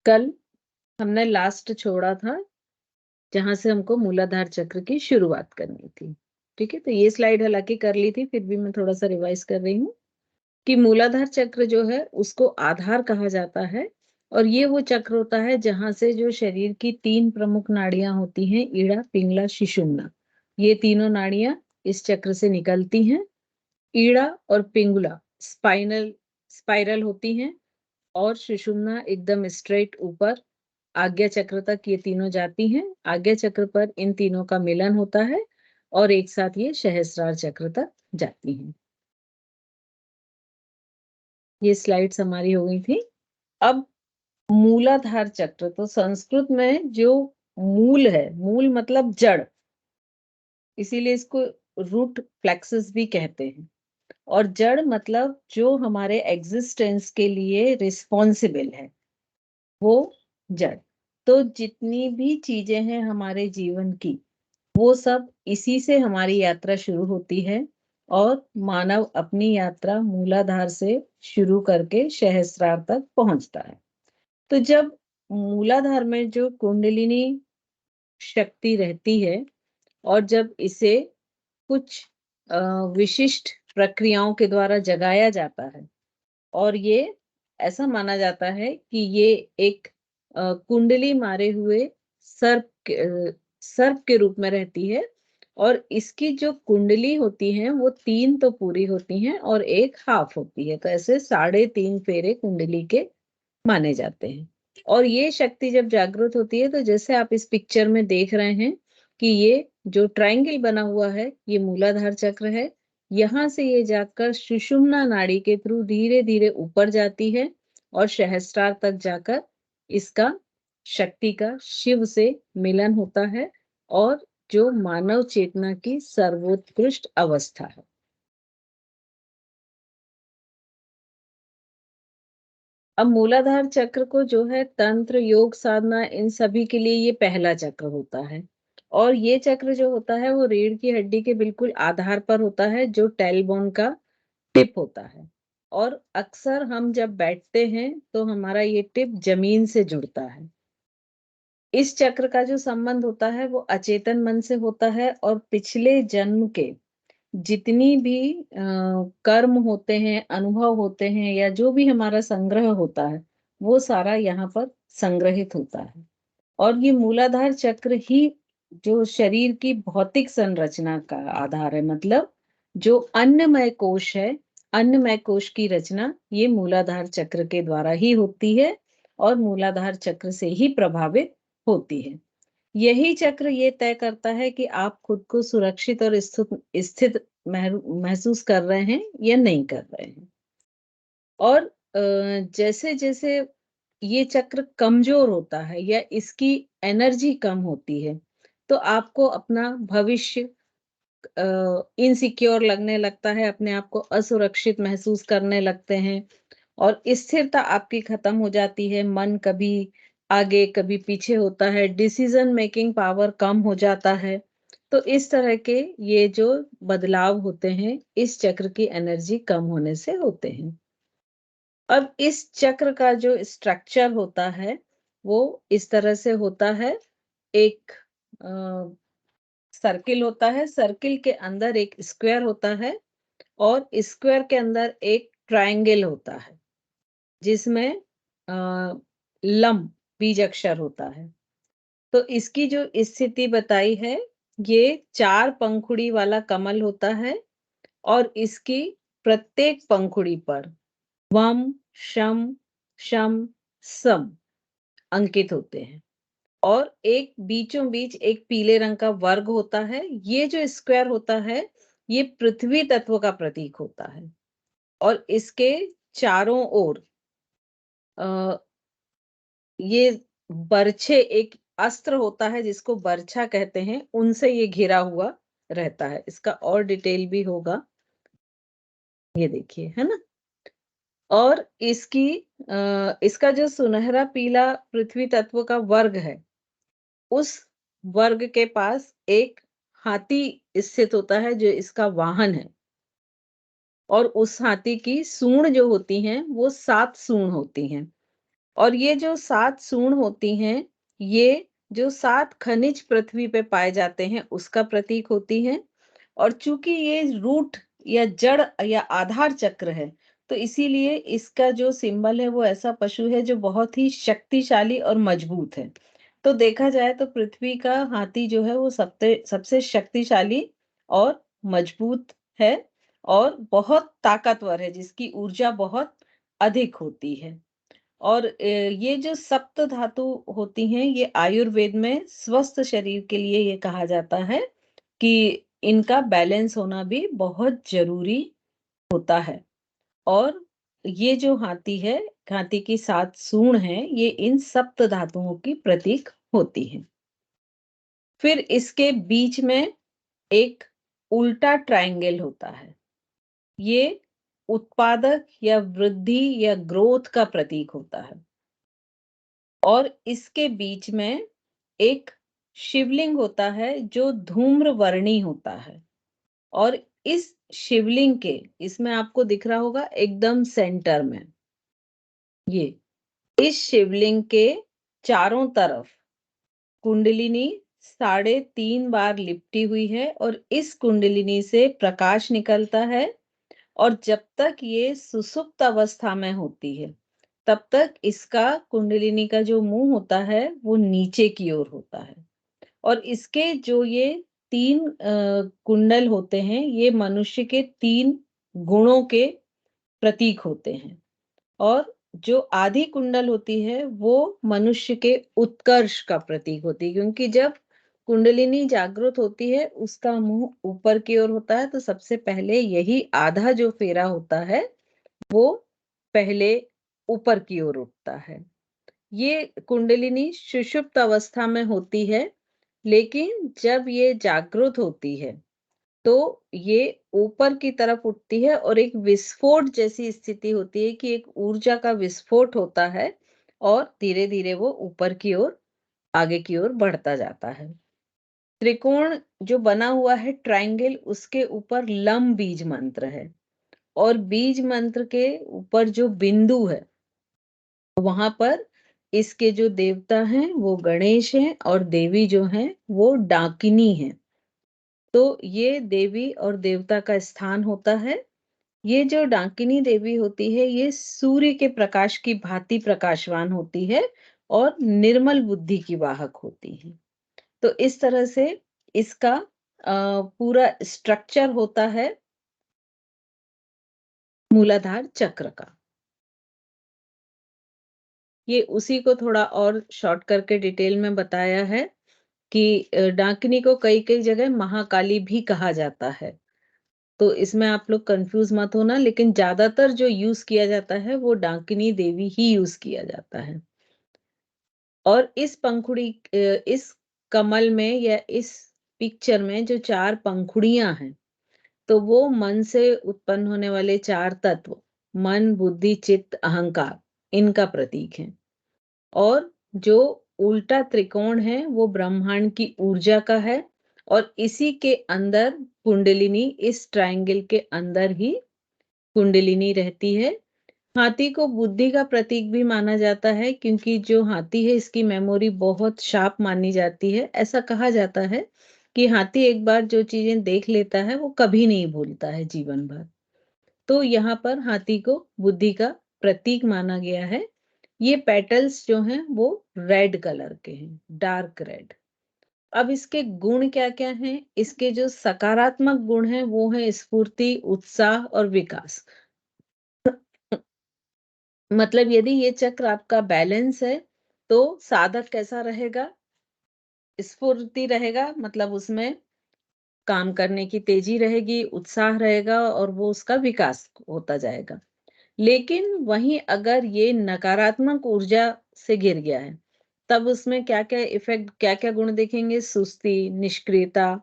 कल हमने लास्ट छोड़ा था जहां से हमको मूलाधार चक्र की शुरुआत करनी थी। ठीक है, तो ये स्लाइड हालांकि कर ली थी, फिर भी मैं थोड़ा सा रिवाइज कर रही हूँ कि मूलाधार चक्र जो है उसको आधार कहा जाता है और ये वो चक्र होता है जहां से जो शरीर की 3 प्रमुख नाड़ियां होती हैं, ईड़ा, पिंगला, सुषुम्ना, ये तीनों नाड़ियां इस चक्र से निकलती हैं। ईड़ा और पिंगला स्पाइरल होती हैं और सुषुम्ना एकदम स्ट्रेट ऊपर आज्ञा चक्र तक ये तीनों जाती हैं। आज्ञा चक्र पर इन तीनों का मिलन होता है और एक साथ ये सहस्रार चक्र तक जाती हैं। ये स्लाइड्स हमारी हो गई थी। अब मूलाधार चक्र, तो संस्कृत में जो मूल है, मूल मतलब जड़, इसीलिए इसको रूट प्लेक्सस भी कहते हैं। और जड़ मतलब जो हमारे एग्जिस्टेंस के लिए रिस्पॉन्सिबल है, वो जड़। तो जितनी भी चीजें हैं हमारे जीवन की, वो सब इसी से हमारी यात्रा शुरू होती है और मानव अपनी यात्रा मूलाधार से शुरू करके सहस्रार तक पहुंचता है। तो जब मूलाधार में जो कुंडलिनी शक्ति रहती है और जब इसे कुछ अ, विशिष्ट प्रक्रियाओं के द्वारा जगाया जाता है और ये ऐसा माना जाता है कि ये एक कुंडली मारे हुए सर्प के रूप में रहती है और इसकी जो कुंडली होती है वो 3 तो पूरी होती हैं और एक हाफ होती है, तो ऐसे 3.5 फेरे कुंडली के माने जाते हैं। और ये शक्ति जब जागृत होती है तो जैसे आप इस पिक्चर में देख रहे हैं कि ये जो ट्रायंगल बना हुआ है ये मूलाधार चक्र है। यहाँ से ये जाकर सुषुम्ना नाड़ी के थ्रू धीरे धीरे ऊपर जाती है और सहस्त्रार तक जाकर इसका शक्ति का शिव से मिलन होता है और जो मानव चेतना की सर्वोत्कृष्ट अवस्था है। अब मूलाधार चक्र को जो है तंत्र, योग साधना, इन सभी के लिए ये पहला चक्र होता है और ये चक्र जो होता है वो रीढ़ की हड्डी के बिल्कुल आधार पर होता है, जो टेलबोन का टिप होता है। और अक्सर हम जब बैठते हैं तो हमारा ये टिप जमीन से जुड़ता है। इस चक्र का जो संबंध होता है वो अचेतन मन से होता है और पिछले जन्म के जितनी भी कर्म होते हैं, अनुभव होते हैं या जो भी हमारा संग्रह होता है, वो सारा यहाँ पर संग्रहित होता है। और ये मूलाधार चक्र ही जो शरीर की भौतिक संरचना का आधार है, मतलब जो अन्नमय कोश है, अन्नमय कोश की रचना ये मूलाधार चक्र के द्वारा ही होती है और मूलाधार चक्र से ही प्रभावित होती है। यही चक्र ये तय करता है कि आप खुद को सुरक्षित और स्थित महसूस कर रहे हैं या नहीं कर रहे हैं। और जैसे जैसे ये चक्र कमजोर होता है या इसकी एनर्जी कम होती है तो आपको अपना भविष्य इनसिक्योर लगने लगता है, अपने आप को असुरक्षित महसूस करने लगते हैं और स्थिरता आपकी खत्म हो जाती है। मन कभी आगे कभी पीछे होता है, डिसीजन मेकिंग पावर कम हो जाता है। तो इस तरह के ये जो बदलाव होते हैं इस चक्र की एनर्जी कम होने से होते हैं। अब इस चक्र का जो स्ट्रक्चर होता है वो इस तरह से होता है। एक सर्किल होता है, सर्किल के अंदर एक स्क्वायर होता है और स्क्वायर के अंदर एक ट्रायंगल होता है जिसमें लंब बीज अक्षर होता है। तो इसकी जो स्थिति बताई है, ये 4 पंखुड़ी वाला कमल होता है और इसकी प्रत्येक पंखुड़ी पर वम, शम, शम, सम अंकित होते हैं और एक बीचों बीच एक पीले रंग का वर्ग होता है। ये जो स्क्वायर होता है, ये पृथ्वी तत्व का प्रतीक होता है और इसके चारों ओर अ, ये बरछे, एक अस्त्र होता है जिसको बरछा कहते हैं, उनसे ये घिरा हुआ रहता है। इसका और डिटेल भी होगा, ये देखिए, है ना? और इसका जो सुनहरा पीला पृथ्वी तत्व का वर्ग है, उस वर्ग के पास एक हाथी स्थित होता है जो इसका वाहन है और उस हाथी की सूंड जो होती हैं वो 7 सूंड होती हैं। और ये जो 7 सूँड होती हैं, ये जो 7 खनिज पृथ्वी पे पाए जाते हैं, उसका प्रतीक होती हैं। और चूँकि ये रूट या जड़ या आधार चक्र है, तो इसीलिए इसका जो सिंबल है, वो ऐसा पशु है जो बहुत ही शक्तिशाली और मजबूत है। तो देखा जाए तो पृथ्वी का हाथी जो है, वो सबसे सबसे शक्तिशाली और मजबूत है और बहुत ताकतवर है, जिसकी ऊर्जा बहुत अधिक होती है। और ये जो सप्त धातु होती हैं, ये आयुर्वेद में स्वस्थ शरीर के लिए ये कहा जाता है कि इनका बैलेंस होना भी बहुत ज़रूरी होता है। और ये जो हाथी है, हाथी की 7 सूँड हैं, ये इन सप्त धातुओं की प्रतीक होती हैं। फिर इसके बीच में एक उल्टा ट्रायंगल होता है। ये उत्पादक या वृद्धि या ग्रोथ का प्रतीक होता है। और इसके बीच में एक शिवलिंग होता है जो धूम्रवर्णी होता है। और इस शिवलिंग के, इसमें आपको दिख रहा होगा एकदम सेंटर में, ये इस शिवलिंग के चारों तरफ कुंडलिनी 3.5 बार लिपटी हुई है और इस कुंडलिनी से प्रकाश निकलता है। और जब तक ये सुषुप्त अवस्था में होती है, तब तक इसका कुंडलिनी का जो मुंह होता है, वो नीचे की ओर होता है। और इसके जो ये 3 कुंडल होते हैं, ये मनुष्य के 3 गुणों के प्रतीक होते हैं। और जो आधी कुंडल होती है, वो मनुष्य के उत्कर्ष का प्रतीक होती है, क्योंकि जब कुंडलिनी जागृत होती है, उसका मुंह ऊपर की ओर होता है, तो सबसे पहले यही आधा जो फेरा होता है, वो पहले ऊपर की ओर उठता है। ये कुंडलिनी सुषुप्त अवस्था में होती है, लेकिन जब ये जागृत होती है, तो ये ऊपर की तरफ उठती है और एक विस्फोट जैसी स्थिति होती है कि एक ऊर्जा का विस्फोट होता है और धीरे-धीरे वो ऊपर की ओर, आगे की ओर बढ़ता जाता है। त्रिकोण जो बना हुआ है ट्रायंगल, उसके ऊपर लम बीज मंत्र है। और बीज मंत्र के ऊपर जो बिंदु है, वहां पर इसके जो देवता हैं वो गणेश हैं और देवी जो हैं वो डाकिनी हैं। तो ये देवी और देवता का स्थान होता है। ये जो डाकिनी देवी होती है, ये सूर्य के प्रकाश की भांति प्रकाशवान होती है और निर्मल बुद्धि की वाहक होती है। तो इस तरह से इसका पूरा स्ट्रक्चर होता है मूलाधार चक्र का। ये उसी को थोड़ा और शॉर्ट करके डिटेल में बताया है कि डाकिनी को कई-कई जगह महाकाली भी कहा जाता है। तो इसमें आप लोग कंफ्यूज मत होना, लेकिन ज्यादातर जो यूज किया जाता है, वो डाकिनी देवी ही यूज किया जाता है। और इस इस कमल में या इस पिक्चर में जो 4 पंखुड़ियां हैं, तो वो मन से उत्पन्न होने वाले 4 तत्व, मन, बुद्धि, चित्त, अहंकार, इनका प्रतीक है। और जो उल्टा त्रिकोण है, वो ब्रह्मांड की ऊर्जा का है। और इसी के अंदर कुंडलिनी, इस ट्रायंगल के अंदर ही कुंडलिनी रहती है। हाथी को बुद्धि का प्रतीक भी माना जाता है, क्योंकि जो हाथी है, इसकी मेमोरी बहुत शार्प मानी जाती है। ऐसा कहा जाता है कि हाथी एक बार जो चीजें देख लेता है, वो कभी नहीं भूलता है जीवन भर। तो यहाँ पर हाथी को बुद्धि का प्रतीक माना गया है। ये पेटल्स जो हैं, वो रेड कलर के हैं, डार्क रेड। अब इसके गुण क्या-क्या हैं? इसके जो सकारात्मक गुण हैं, वो है स्फूर्ति, उत्साह और विकास। मतलब यदि ये चक्र आपका बैलेंस है, तो साधक कैसा रहेगा? स्फूर्ति रहेगा, मतलब उसमें काम करने की तेजी रहेगी, उत्साह रहेगा और वो उसका विकास होता जाएगा। लेकिन वहीं अगर ये नकारात्मक ऊर्जा से घिर गया है, तब उसमें क्या-क्या इफ़ेक्ट, क्या-क्या गुण दिखेंगे? सुस्ती, निष्क्रियता,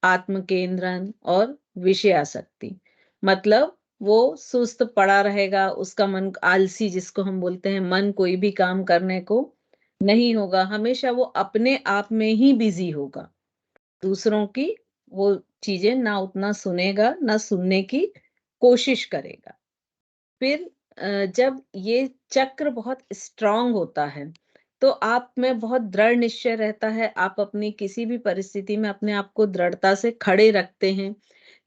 आत्मकेंद्रण और विषयासक्ति। मतलब वो सुस्त पड़ा रहेगा, उसका मन आलसी, जिसको हम बोलते हैं, मन कोई भी काम करने को नहीं होगा, हमेशा वो अपने आप में ही बिज़ी होगा। दूसरों की वो चीज़ें ना उतना सुनेगा, ना सुनने की कोशिश करेगा। फिर जब ये चक्र बहुत स्ट्रांग होता है, तो आप में बहुत दृढ़ निश्चय रहता है, आप अपनी किसी भी परिस्थिति में अपने आप को दृढ़ता से खड़े रखते हैं।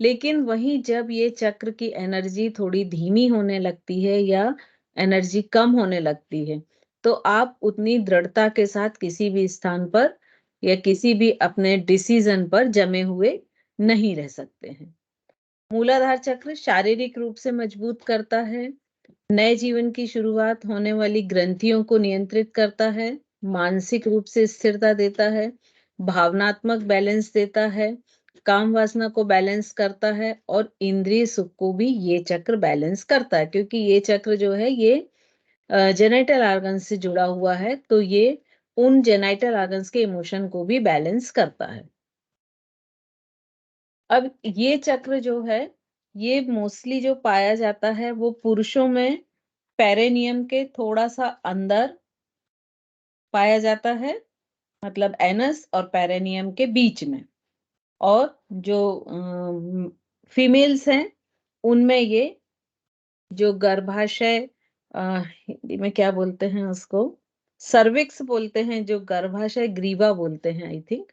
लेकिन वहीं जब ये चक्र की एनर्जी थोड़ी धीमी होने लगती है या एनर्जी कम होने लगती है, तो आप उतनी दृढ़ता के साथ किसी भी स्थान पर या किसी भी अपने डिसीजन पर जमे हुए नहीं रह सकते हैं। मूलाधार चक्र शारीरिक रूप से मजबूत करता है, नए जीवन की शुरुआत होने वाली ग्रंथियों को नियंत्रित करता है, मानसिक रूप से स्थिरता देता है, भावनात्मक बैलेंस देता है, काम वासना को बैलेंस करता है और इंद्रिय सुख को भी ये चक्र बैलेंस करता है, क्योंकि ये चक्र जो है ये जेनिटल ऑर्गन्स से जुड़ा हुआ है, तो ये उन जेनिटल ऑर्गन्स के इमोशन को भी बैलेंस करता है। अब ये चक्र जो है, ये मोस्टली जो पाया जाता है वो पुरुषों में पेरिनियम के थोड़ा-सा अंदर पाया जाता है, मतलब एनस और पेरिनियम के बीच में। और जो फीमेल्स हैं, उनमें ये जो गर्भाशय हिंदी में क्या बोलते हैं उसको? सर्विक्स बोलते हैं, जो गर्भाशय ग्रीवा बोलते हैं आई थिंक,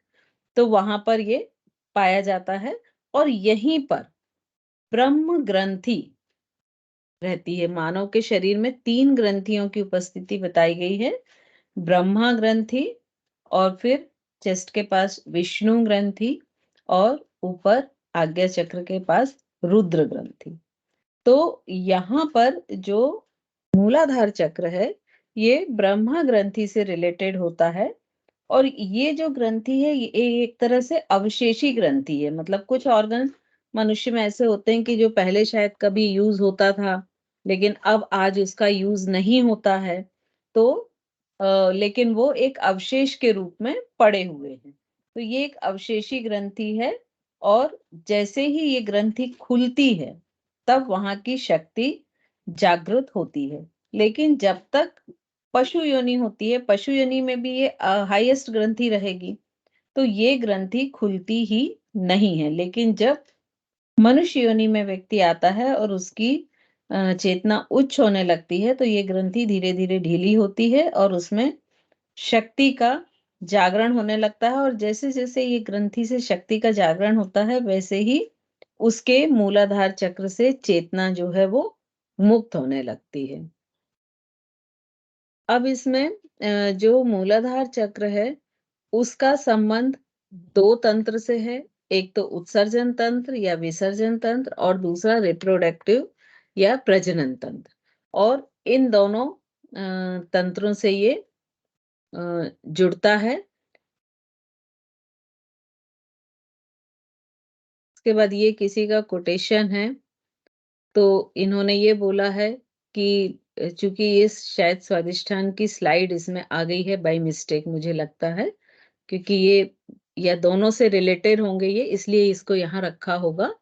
तो वहाँ पर ये पाया जाता है और यहीं पर ब्रह्म ग्रंथि रहती है। मानव के शरीर में 3 ग्रंथियों की उपस्थिति बताई गई है। ब्रह्मा ग्रंथि और फिर चेस्ट के पास विष्णु ग्रंथि और ऊपर आज्ञा चक्र के पास रुद्र ग्रंथि। तो यहाँ पर जो मूलाधार चक्र है, ये ब्रह्मा ग्रंथि से रिलेटेड होता है और ये जो ग्रंथि है, ये एक तरह से अवशेषी ग्रंथि है। मतलब कुछ ऑर्गन मनुष्य में ऐसे होते हैं कि जो पहले शायद कभी यूज़ होता था, लेकिन अब आज उसका यूज़ नहीं होता है। तो लेकिन वो एक अवशेष के रूप में पड़े हुए हैं। तो ये एक अवशेषी ग्रंथि है और जैसे ही ये ग्रंथि खुलती है, तब वहाँ की शक्ति जागृत होती है। लेकिन जब तक पशु योनि होती है, पशु योनि में भी ये हाईएस्ट ग्रंथि रहेगी, तो ये ग्रंथि खुलती ही नहीं है। लेकिन जब मनुष्य योनि में व्यक्ति आता है और उसकी चेतना उच्च होने लगती है, तो ये ग्रंथि धीरे-धीरे ढीली होती है और उसमें शक्ति का जागरण होने लगता है और जैसे-जैसे ये ग्रंथि से शक्ति का जागरण होता है, वैसे ही उसके मूलाधार चक्र से चेतना जो है वो मुक्त होने लगती है। अब इसमें जो मूलाधार चक्र है, उसका संबंध 2 तंत्र से है। एक तो उत्सर्जन तंत्र या विसर्जन तंत्र और दूसरा रिप्रोडक्टिव या प्रजनन तंत्र। और इन दोनों तंत्रों से ये जुड़ता है। उसके बाद ये किसी का कोटेशन है, तो इन्होंने ये बोला है कि चूँकि ये शायद स्वादिष्ठान की स्लाइड इसमें आ गई है बाय मिस्टेक मुझे लगता है, क्योंकि ये या दोनों से रिलेटेड होंगे ये, इसलिए इसको यहाँ रखा होगा।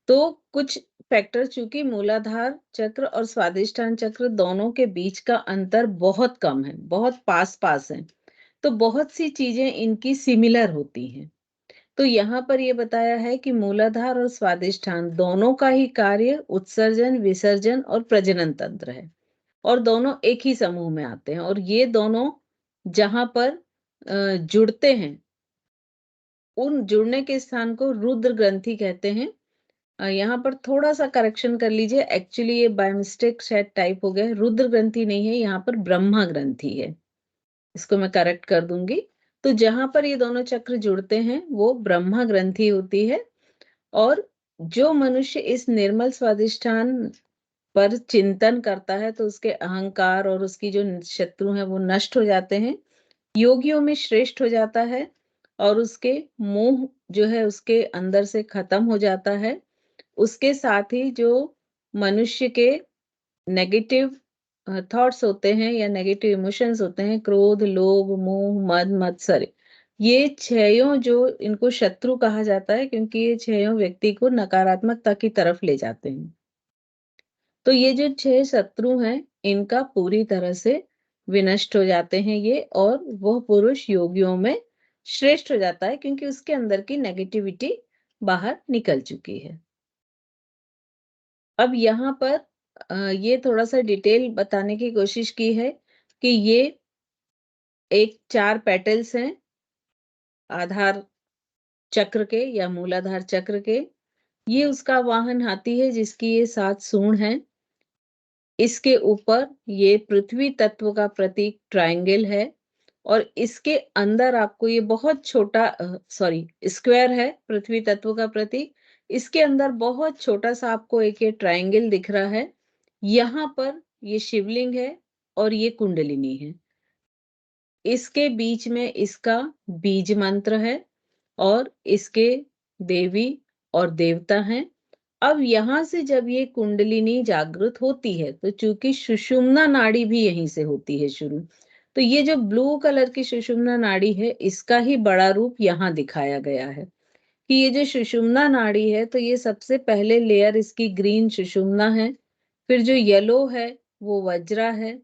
तो कुछ फैक्टर, चूँकि मूलाधार चक्र और स्वादिष्ठान चक्र दोनों के बीच का अंतर बहुत कम है, बहुत पास-पास है, तो बहुत सी चीज़ें इनकी सिमिलर होती हैं। तो यहाँ पर ये बताया है कि मूलाधार और स्वादिष्ठान दोनों का ही कार्य उत्सर्जन, विसर्जन और प्रजनन तंत्र है और दोनों एक ही समूह में आते हैं और ये दोनों जहाँ पर जुड़ते हैं, उन जुड़ने के स्थान को रुद्र ग्रंथि कहते हैं। यहाँ पर थोड़ा-सा करेक्शन कर लीजिए, एक्चुअली ये बाय मिस्टेक शायद टाइप हो गया है, रुद्र ग्रंथि नहीं है, यहाँ पर ब्रह्मा ग्रंथि है। इसको मैं करेक्ट कर दूँगी। तो जहाँ पर ये दोनों चक्र जुड़ते हैं, वो ब्रह्मा ग्रंथि होती है और जो मनुष्य इस निर्मल स्वादिष्ठान पर चिंतन करता है, तो उसके अहंकार और उसकी जो शत्रु हैं, वो नष्ट हो जाते हैं। योगियों में श्रेष्ठ हो जाता है और उसके मोह जो है, उसके अंदर से खत्म हो जाता है। उसके साथ ही जो मनुष्य के नेगेटिव थॉट्स होते हैं या नेगेटिव इमोशंस होते हैं, क्रोध, लोभ, मोह, मद, मत्सर, ये छहों जो इनको शत्रु कहा जाता है, क्योंकि ये छहों व्यक्ति को नकारात्मकता की तरफ ले जाते हैं। तो ये जो 6 शत्रु हैं, इनका पूरी तरह से विनष्ट हो जाते हैं ये और वह पुरुष योगियों में श्रेष्ठ हो जाता है, क्योंकि उसके अंदर की नेगेटिविटी बाहर निकल चुकी है। अब यहाँ पर ये थोड़ा-सा डिटेल बताने की कोशिश की है कि ये एक 4 पेटल्स हैं आधार चक्र के या मूलाधार चक्र के। ये उसका वाहन हाथी है जिसकी ये 7 सूंड हैं। इसके ऊपर ये पृथ्वी तत्व का प्रतीक ट्रायंगल है और इसके अंदर आपको ये बहुत छोटा स्क्वायर है पृथ्वी तत्व का प्रतीक। इसके अंदर बहुत छोटा-सा आपको एक ये ट्रायंगल दिख रहा है। यहाँ पर ये शिवलिंग है और ये कुंडलिनी है। इसके बीच में इसका बीज मंत्र है और इसके देवी और देवता हैं। अब यहाँ से जब ये कुंडलिनी जागृत होती है, तो चूँकि सुषुम्ना नाड़ी भी यहीं से होती है शुरू, तो ये जो ब्लू कलर की सुषुम्ना नाड़ी है, इसका ही बड़ा रूप यहाँ दिखाया गया है, कि ये जो सुषुम्ना नाड़ी है, तो ये सबसे पहले लेयर इसकी ग्रीन सुषुम्ना है, फिर जो येलो है, वो वज्रा है,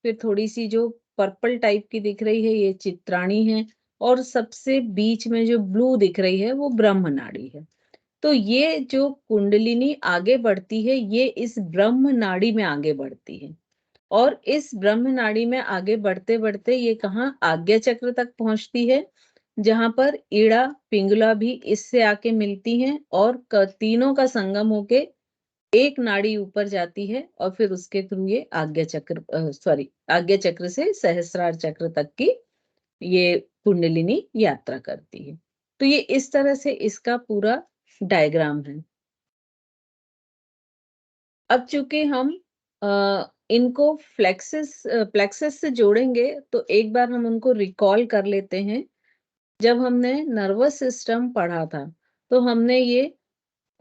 फिर थोड़ी-सी जो पर्पल टाइप की दिख रही है, ये चित्राणी है और सबसे बीच में जो ब्लू दिख रही है, वो ब्रह्म नाड़ी है। तो ये जो कुंडलिनी आगे बढ़ती है, ये इस ब्रह्म नाड़ी में आगे बढ़ती है और इस ब्रह्म नाड़ी में आगे बढ़ते-बढ़ते ये कहाँ आज्ञा चक्र तक पहुँचती है, जहाँ पर इड़ा, पिंगला भी इससे आके मिलती हैं और तीनों का संगम होके एक नाड़ी ऊपर जाती है और फिर उसके थ्रू ये आज्ञा चक्र से सहस्रार चक्र तक की ये कुंडलिनी यात्रा करती है। तो ये इस तरह से इसका पूरा डायग्राम है। अब चूंकि हम इनको प्लेक्सस से जोड़ेंगे तो एक बार हम उनको रिकॉल कर लेते हैं। जब हमने नर्वस सिस्टम पढ़ा था तो हमने ये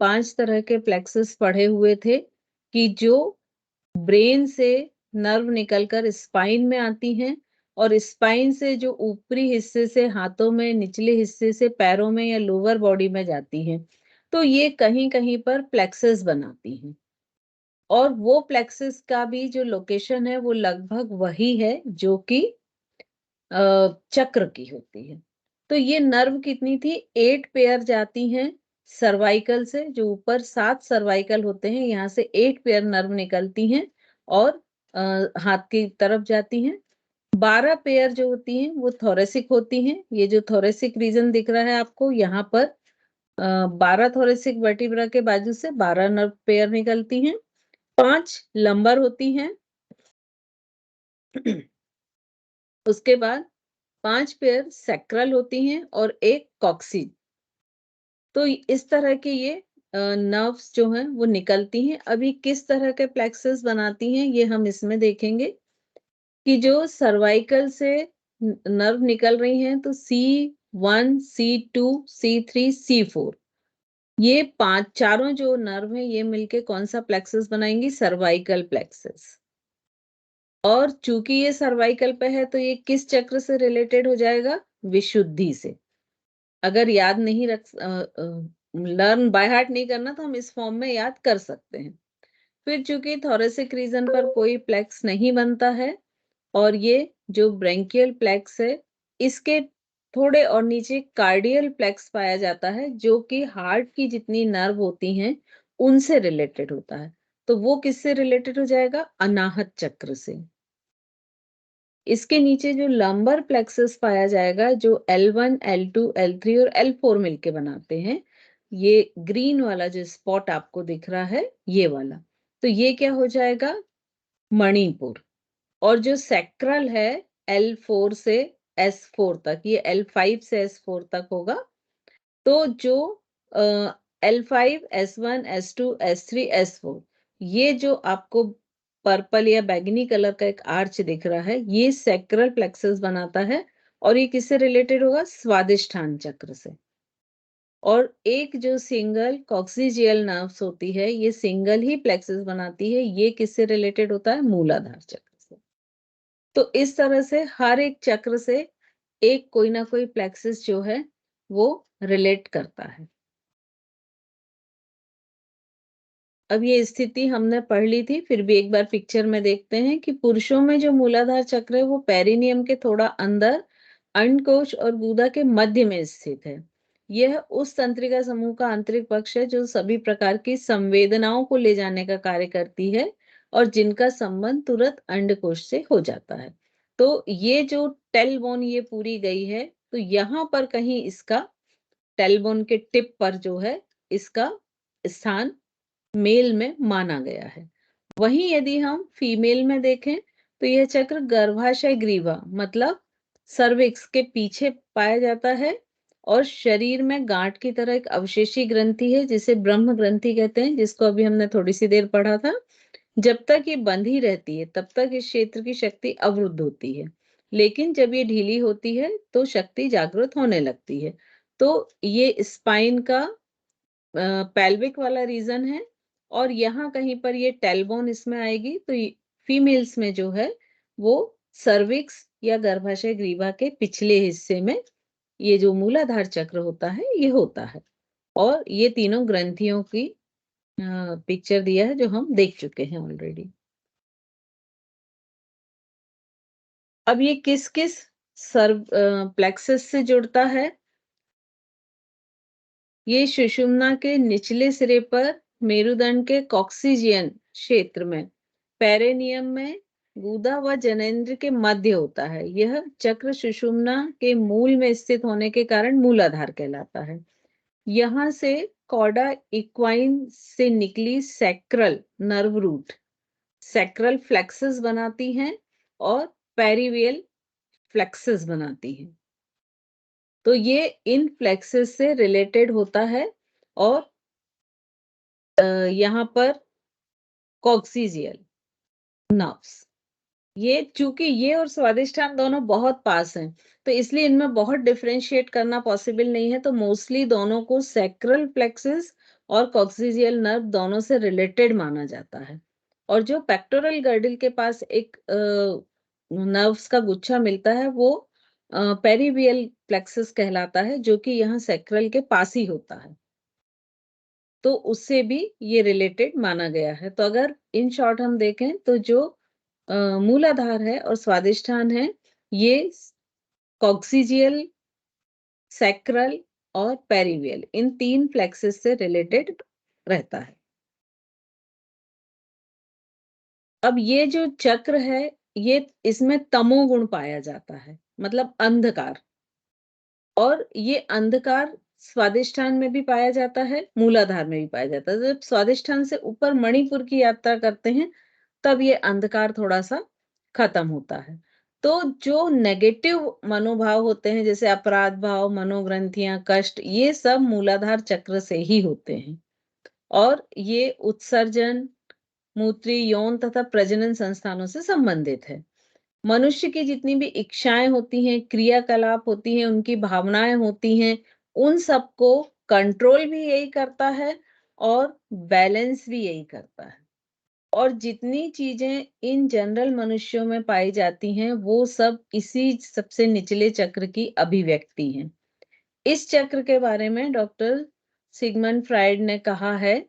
5 तरह के प्लेक्सस पढ़े हुए थे कि जो ब्रेन से नर्व निकलकर स्पाइन में आती हैं और स्पाइन से जो ऊपरी हिस्से से हाथों में, निचले हिस्से से पैरों में या लोअर बॉडी में जाती हैं, तो ये कहीं-कहीं पर प्लेक्सस बनाती हैं। और वो प्लेक्सस का भी जो लोकेशन है वो लगभग वही है जो कि चक्र की होती है। तो ये नर्व कितनी थी? 8 पेयर जाती हैं सर्वाइकल से, जो ऊपर 7 सर्वाइकल होते हैं, यहाँ से 8 पेयर नर्व निकलती हैं और हाथ की तरफ जाती हैं। 12 पेयर जो होती हैं वो थोरेसिक होती हैं। ये जो थोरेसिक रीजन दिख रहा है आपको यहाँ पर 12 थोरेसिक वर्टिब्रा के बाजू से 12 नर्व पेयर निकलती हैं। 5 लंबर होती हैं। उसके बाद 5 पेयर सैक्रल होती हैं और 1 कॉक्सी। तो इस तरह के ये नर्व्स जो हैं वो निकलती हैं। अभी किस तरह के प्लेक्सस बनाती हैं ये हम इसमें देखेंगे कि जो सर्वाइकल से नर्व निकल रही हैं तो C1, C2, C3, C4 ये 5 चारों जो नर्व हैं ये मिलके कौन सा प्लेक्सस बनाएंगी? Cervical plexus. और चूंकि ये सर्वाइकल पे है तो ये किस चक्र से रिलेटेड हो जाएगा? विशुद्धि से। अगर याद नहीं लर्न बाय हार्ट नहीं करना तो हम इस फॉर्म में याद कर सकते हैं। फिर चूंकि थोरेसिक रीजन पर कोई प्लेक्स नहीं बनता है और ये जो ब्रेंकियल प्लेक्स है इसके थोड़े और नीचे कार्डियल प्लेक्स पाया जाता है जो कि हार्ट की जितनी नर्व होती हैं उनसे रिलेटेड होता है। तो वो किससे रिलेटेड हो जाएगा? अनाहत चक्र से। इसके नीचे जो लंबर प्लेक्सस पाया जाएगा जो L1, L2, L3 और L4 मिलके बनाते हैं, ये ग्रीन वाला जो स्पॉट आपको दिख रहा है, ये वाला। तो ये क्या हो जाएगा? मणिपुर। और जो सैक्रल है L4 से S4 तक, ये L5 से S4 तक होगा। तो जो L5, S1, S2, S3, S4 ये जो आपको पर्पल या बैंगनी कलर का एक आर्च दिख रहा है, ये सैक्रल प्लेक्सस बनाता है और ये किससे रिलेटेड होगा? स्वादिष्ठान चक्र से। और एक जो सिंगल कॉक्सिजियल नर्व्स होती है, ये सिंगल ही प्लेक्सस बनाती है, ये किससे रिलेटेड होता है? मूलाधार चक्र से। तो इस तरह से हर एक चक्र से एक कोई ना कोई प्लेक्सस जो है, वो रिलेट करता है। अब ये स्थिति हमने पढ़ ली थी, फिर भी एक बार पिक्चर में देखते हैं कि पुरुषों में जो मूलाधार चक्र है वो पेरिनियम के थोड़ा अंदर अंडकोश और गुदा के मध्य में स्थित है। यह उस तंत्रिका समूह का आंतरिक पक्ष है जो सभी प्रकार की संवेदनाओं को ले जाने का कार्य करती है और जिनका संबंध तुरंत अंडकोश से हो जाता है। तो ये जो टेलबोन ये पूरी गई है, तो यहाँ पर कहीं इसका टेलबोन के टिप पर जो है इसका स्थान मेल में माना गया है। वहीं यदि हम फीमेल में देखें तो यह चक्र गर्भाशय ग्रीवा मतलब सर्विक्स के पीछे पाया जाता है और शरीर में गांठ की तरह एक अवशेषी ग्रंथि है जिसे ब्रह्म ग्रंथि कहते हैं, जिसको अभी हमने थोड़ी सी देर पढ़ा था। जब तक ये बंधी रहती है तब तक इस क्षेत्र की शक्ति अवरुद्ध होती है, लेकिन जब ये ढीली होती है तो शक्ति जागृत होने लगती है। तो ये स्पाइन का पेल्विक वाला रीजन है और यहाँ कहीं पर ये टेलबोन इसमें आएगी, तो फीमेल्स में जो है वो सर्विक्स या गर्भाशय ग्रीवा के पिछले हिस्से में ये जो मूलाधार चक्र होता है ये होता है। और ये तीनों ग्रंथियों की पिक्चर दिया है जो हम देख चुके हैं ऑलरेडी। अब ये किस किस सर्व प्लेक्सस से जुड़ता है? ये सुषुम्ना के निचले सिरे पर मेरुदंड के कॉक्सिजियन क्षेत्र में पेरिनियम में गुदा व जनेंद्र के मध्य होता है। यह चक्र सुषुम्ना के मूल में स्थित होने के कारण मूलाधार कहलाता है। यहाँ से कॉडा इक्वाइन से निकली sacral nerve root sacral plexus बनाती हैं और पेरिवियल फ्लेक्सस बनाती हैं। तो ये इन फ्लेक्सस से रिलेटेड होता है और यहाँ पर कॉक्सिजियल नर्व्स, ये चूंकि ये और स्वादिष्टान दोनों बहुत पास हैं, तो इसलिए इनमें बहुत डिफरेंशिएट करना पॉसिबल नहीं है। तो मोस्टली दोनों को सैक्रल प्लेक्सस और कॉक्सिजियल नर्व दोनों से रिलेटेड माना जाता है। और जो पेक्टोरल गर्डल के पास एक नर्व्स का गुच्छा मिलता है वो पेरिवियल प्लेक्सस कहलाता है, जो कि यहाँ सैक्रल के पास ही होता है। तो उससे भी ये रिलेटेड माना गया है। तो अगर इन शॉर्ट हम देखें तो जो मूलाधार है और स्वादिष्ठान है ये कॉक्सिजियल, सैक्रल और पेरिवियल इन तीन फ्लेक्सेस से रिलेटेड रहता है। अब ये जो चक्र है ये इसमें तमोगुण पाया जाता है, मतलब अंधकार। और ये अंधकार स्वादिष्ठान में भी पाया जाता है, मूलाधार में भी पाया जाता है। जब स्वादिष्ठान से ऊपर मणिपुर की यात्रा करते हैं तब ये अंधकार थोड़ा-सा खत्म होता है। तो जो नेगेटिव मनोभाव होते हैं जैसे अपराध भाव, मनोग्रंथियाँ, कष्ट, ये सब मूलाधार चक्र से ही होते हैं। और ये उत्सर्जन, मूत्री, यौन तथा प्रजनन संस्थानों से संबंधित है। मनुष्य की जितनी भी इच्छाएं होती हैं, क्रियाकलाप होती हैं, उनकी भावनाएं होती हैं, उन सबको कंट्रोल भी यही करता है और बैलेंस भी यही करता है। और जितनी चीजें इन जनरल मनुष्यों में पाई जाती हैं वो सब इसी सबसे निचले चक्र की अभिव्यक्ति हैं। इस चक्र के बारे में डॉक्टर सिगमंड फ्राइड ने कहा है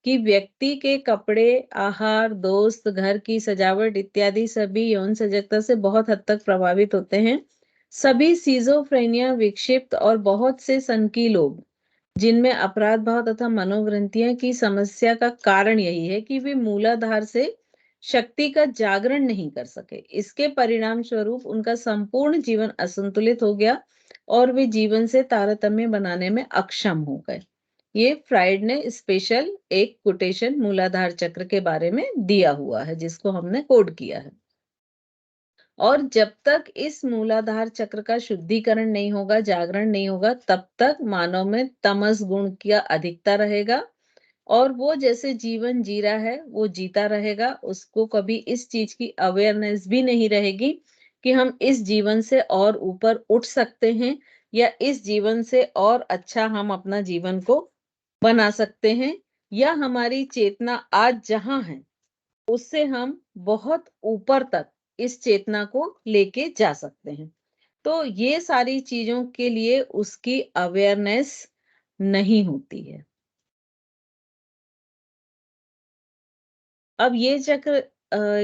कि व्यक्ति के कपड़े, आहार, दोस्त, घर की सजावट इत्यादि सभी यौन सजगता से बहुत हद तक प्रभावित होते हैं। सभी सिजोफ्रेनिया विक्षिप्त और बहुत से सनकी लोग जिनमें अपराध भाव तथा मनोग्रंथियां की समस्या का कारण यही है कि वे मूलाधार से शक्ति का जागरण नहीं कर सके। इसके परिणाम स्वरूप उनका संपूर्ण जीवन असंतुलित हो गया और वे जीवन से तारतम्य बनाने में अक्षम हो गए। ये फ्राइड ने स्पेशल एक कोटेशन मूलाधार चक्र के बारे में दिया हुआ है जिसको हमने कोड किया है। और जब तक इस मूलाधार चक्र का शुद्धिकरण नहीं होगा, जागरण नहीं होगा, तब तक मानव में तमस गुण का अधिकता रहेगा और वो जैसे जीवन जी रहा है वो जीता रहेगा। उसको कभी इस चीज की अवेयरनेस भी नहीं रहेगी कि हम इस जीवन से और ऊपर उठ सकते हैं या इस जीवन से और अच्छा हम अपना जीवन को बना सकते हैं, या हमारी चेतना आज जहां है उससे हम बहुत ऊपर तक इस चेतना को लेके जा सकते हैं। तो ये सारी चीजों के लिए उसकी अवेयरनेस नहीं होती है। अब ये चक्र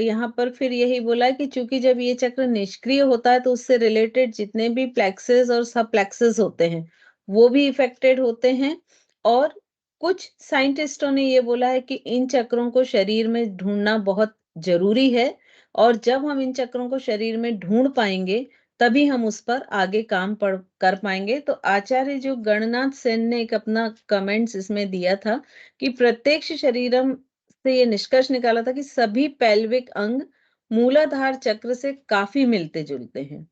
यहाँ पर फिर यही बोला कि चूंकि जब ये चक्र निष्क्रिय होता है तो उससे रिलेटेड जितने भी प्लेक्सेस और सब प्लेक्सेस होते हैं वो भी इफेक्टेड होते हैं। और कुछ साइंटिस्टों ने ये बोला है कि इन चक्रों को शरीर में ढूंढना बहुत ज़रूरी है और जब हम इन चक्रों को शरीर में ढूँढ पाएँगे, तभी हम उस पर आगे काम पड़ कर पाएँगे। तो आचार्य जो गणनाथ सेन ने एक अपना कमेंट्स इसमें दिया था कि प्रत्यक्ष शरीरम से ये निष्कर्ष निकाला था कि सभी पैल्विक अंग मूलाधार चक्र से काफ़ी मिलते-जुलते हैं।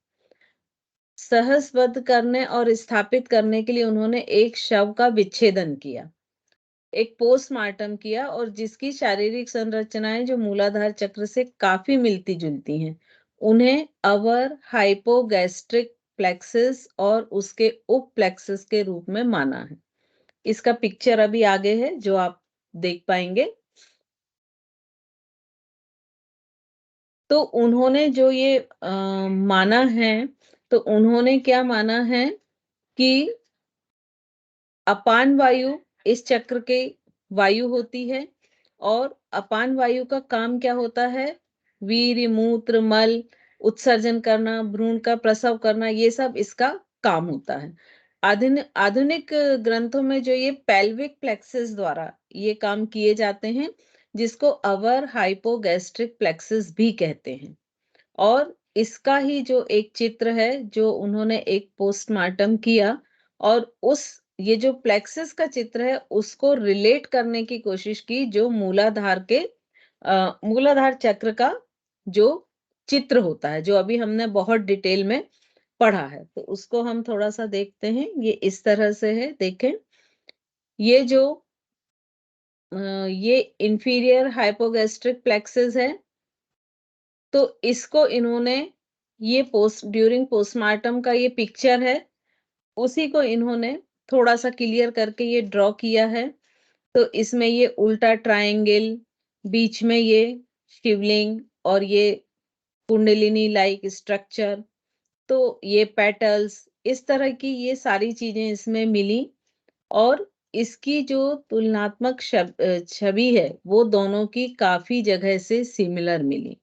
सहसबद्ध करने और स्थापित करने के लिए उन्होंने एक शव का विच्छेदन किया। एक पोस्टमार्टम किया और जिसकी शारीरिक संरचनाएं जो मूलाधार चक्र से काफी मिलती-जुलती हैं, उन्हें अवर हाइपोगैस्ट्रिक प्लेक्सिस और उसके उप प्लेक्सिस के रूप में माना है। इसका पिक्चर अभी आगे है जो आप देख पाएंगे। तो उन्होंने जो ये माना है, तो उन्होंने क्या माना है कि अपान वायु इस चक्र के वायु होती है और अपान वायु का काम क्या होता है? वीर्य, मूत्र, मल उत्सर्जन करना, भ्रूण का प्रसव करना, ये सब इसका काम होता है। आधुनिक ग्रंथों में जो ये पेल्विक प्लेक्सिस द्वारा ये काम किए जाते हैं, जिसको अवर हाइपोगैस्ट्रिक प्लेक्सिस भी कहते हैं। और इसका ही जो एक चित्र है, जो उन्होंने एक पोस्टमार्टम किया और उस ये जो प्लेक्सिस का चित्र है, उसको रिलेट करने की कोशिश की, जो मूलाधार चक्र का जो चित्र होता है, जो अभी हमने बहुत डिटेल में पढ़ा है। तो उसको हम थोड़ा-सा देखते हैं। ये इस तरह से है, देखें। ये जो ये इंफीरियर हाइपोगैस्ट्रिक प्लेक्सिस है। तो इसको इन्होंने ये ड्यूरिंग पोस्टमार्टम का ये पिक्चर है, उसी को इन्होंने थोड़ा-सा क्लियर करके ये ड्रॉ किया है। तो इसमें ये उल्टा ट्रायंगल, बीच में ये शिवलिंग और ये कुंडलिनी लाइक स्ट्रक्चर, तो ये पेटल्स, इस तरह की ये सारी चीज़ें इसमें मिली और इसकी जो तुलनात्मक छवि है, वो दोनों की काफ़ी जगह से सिमिलर मिली।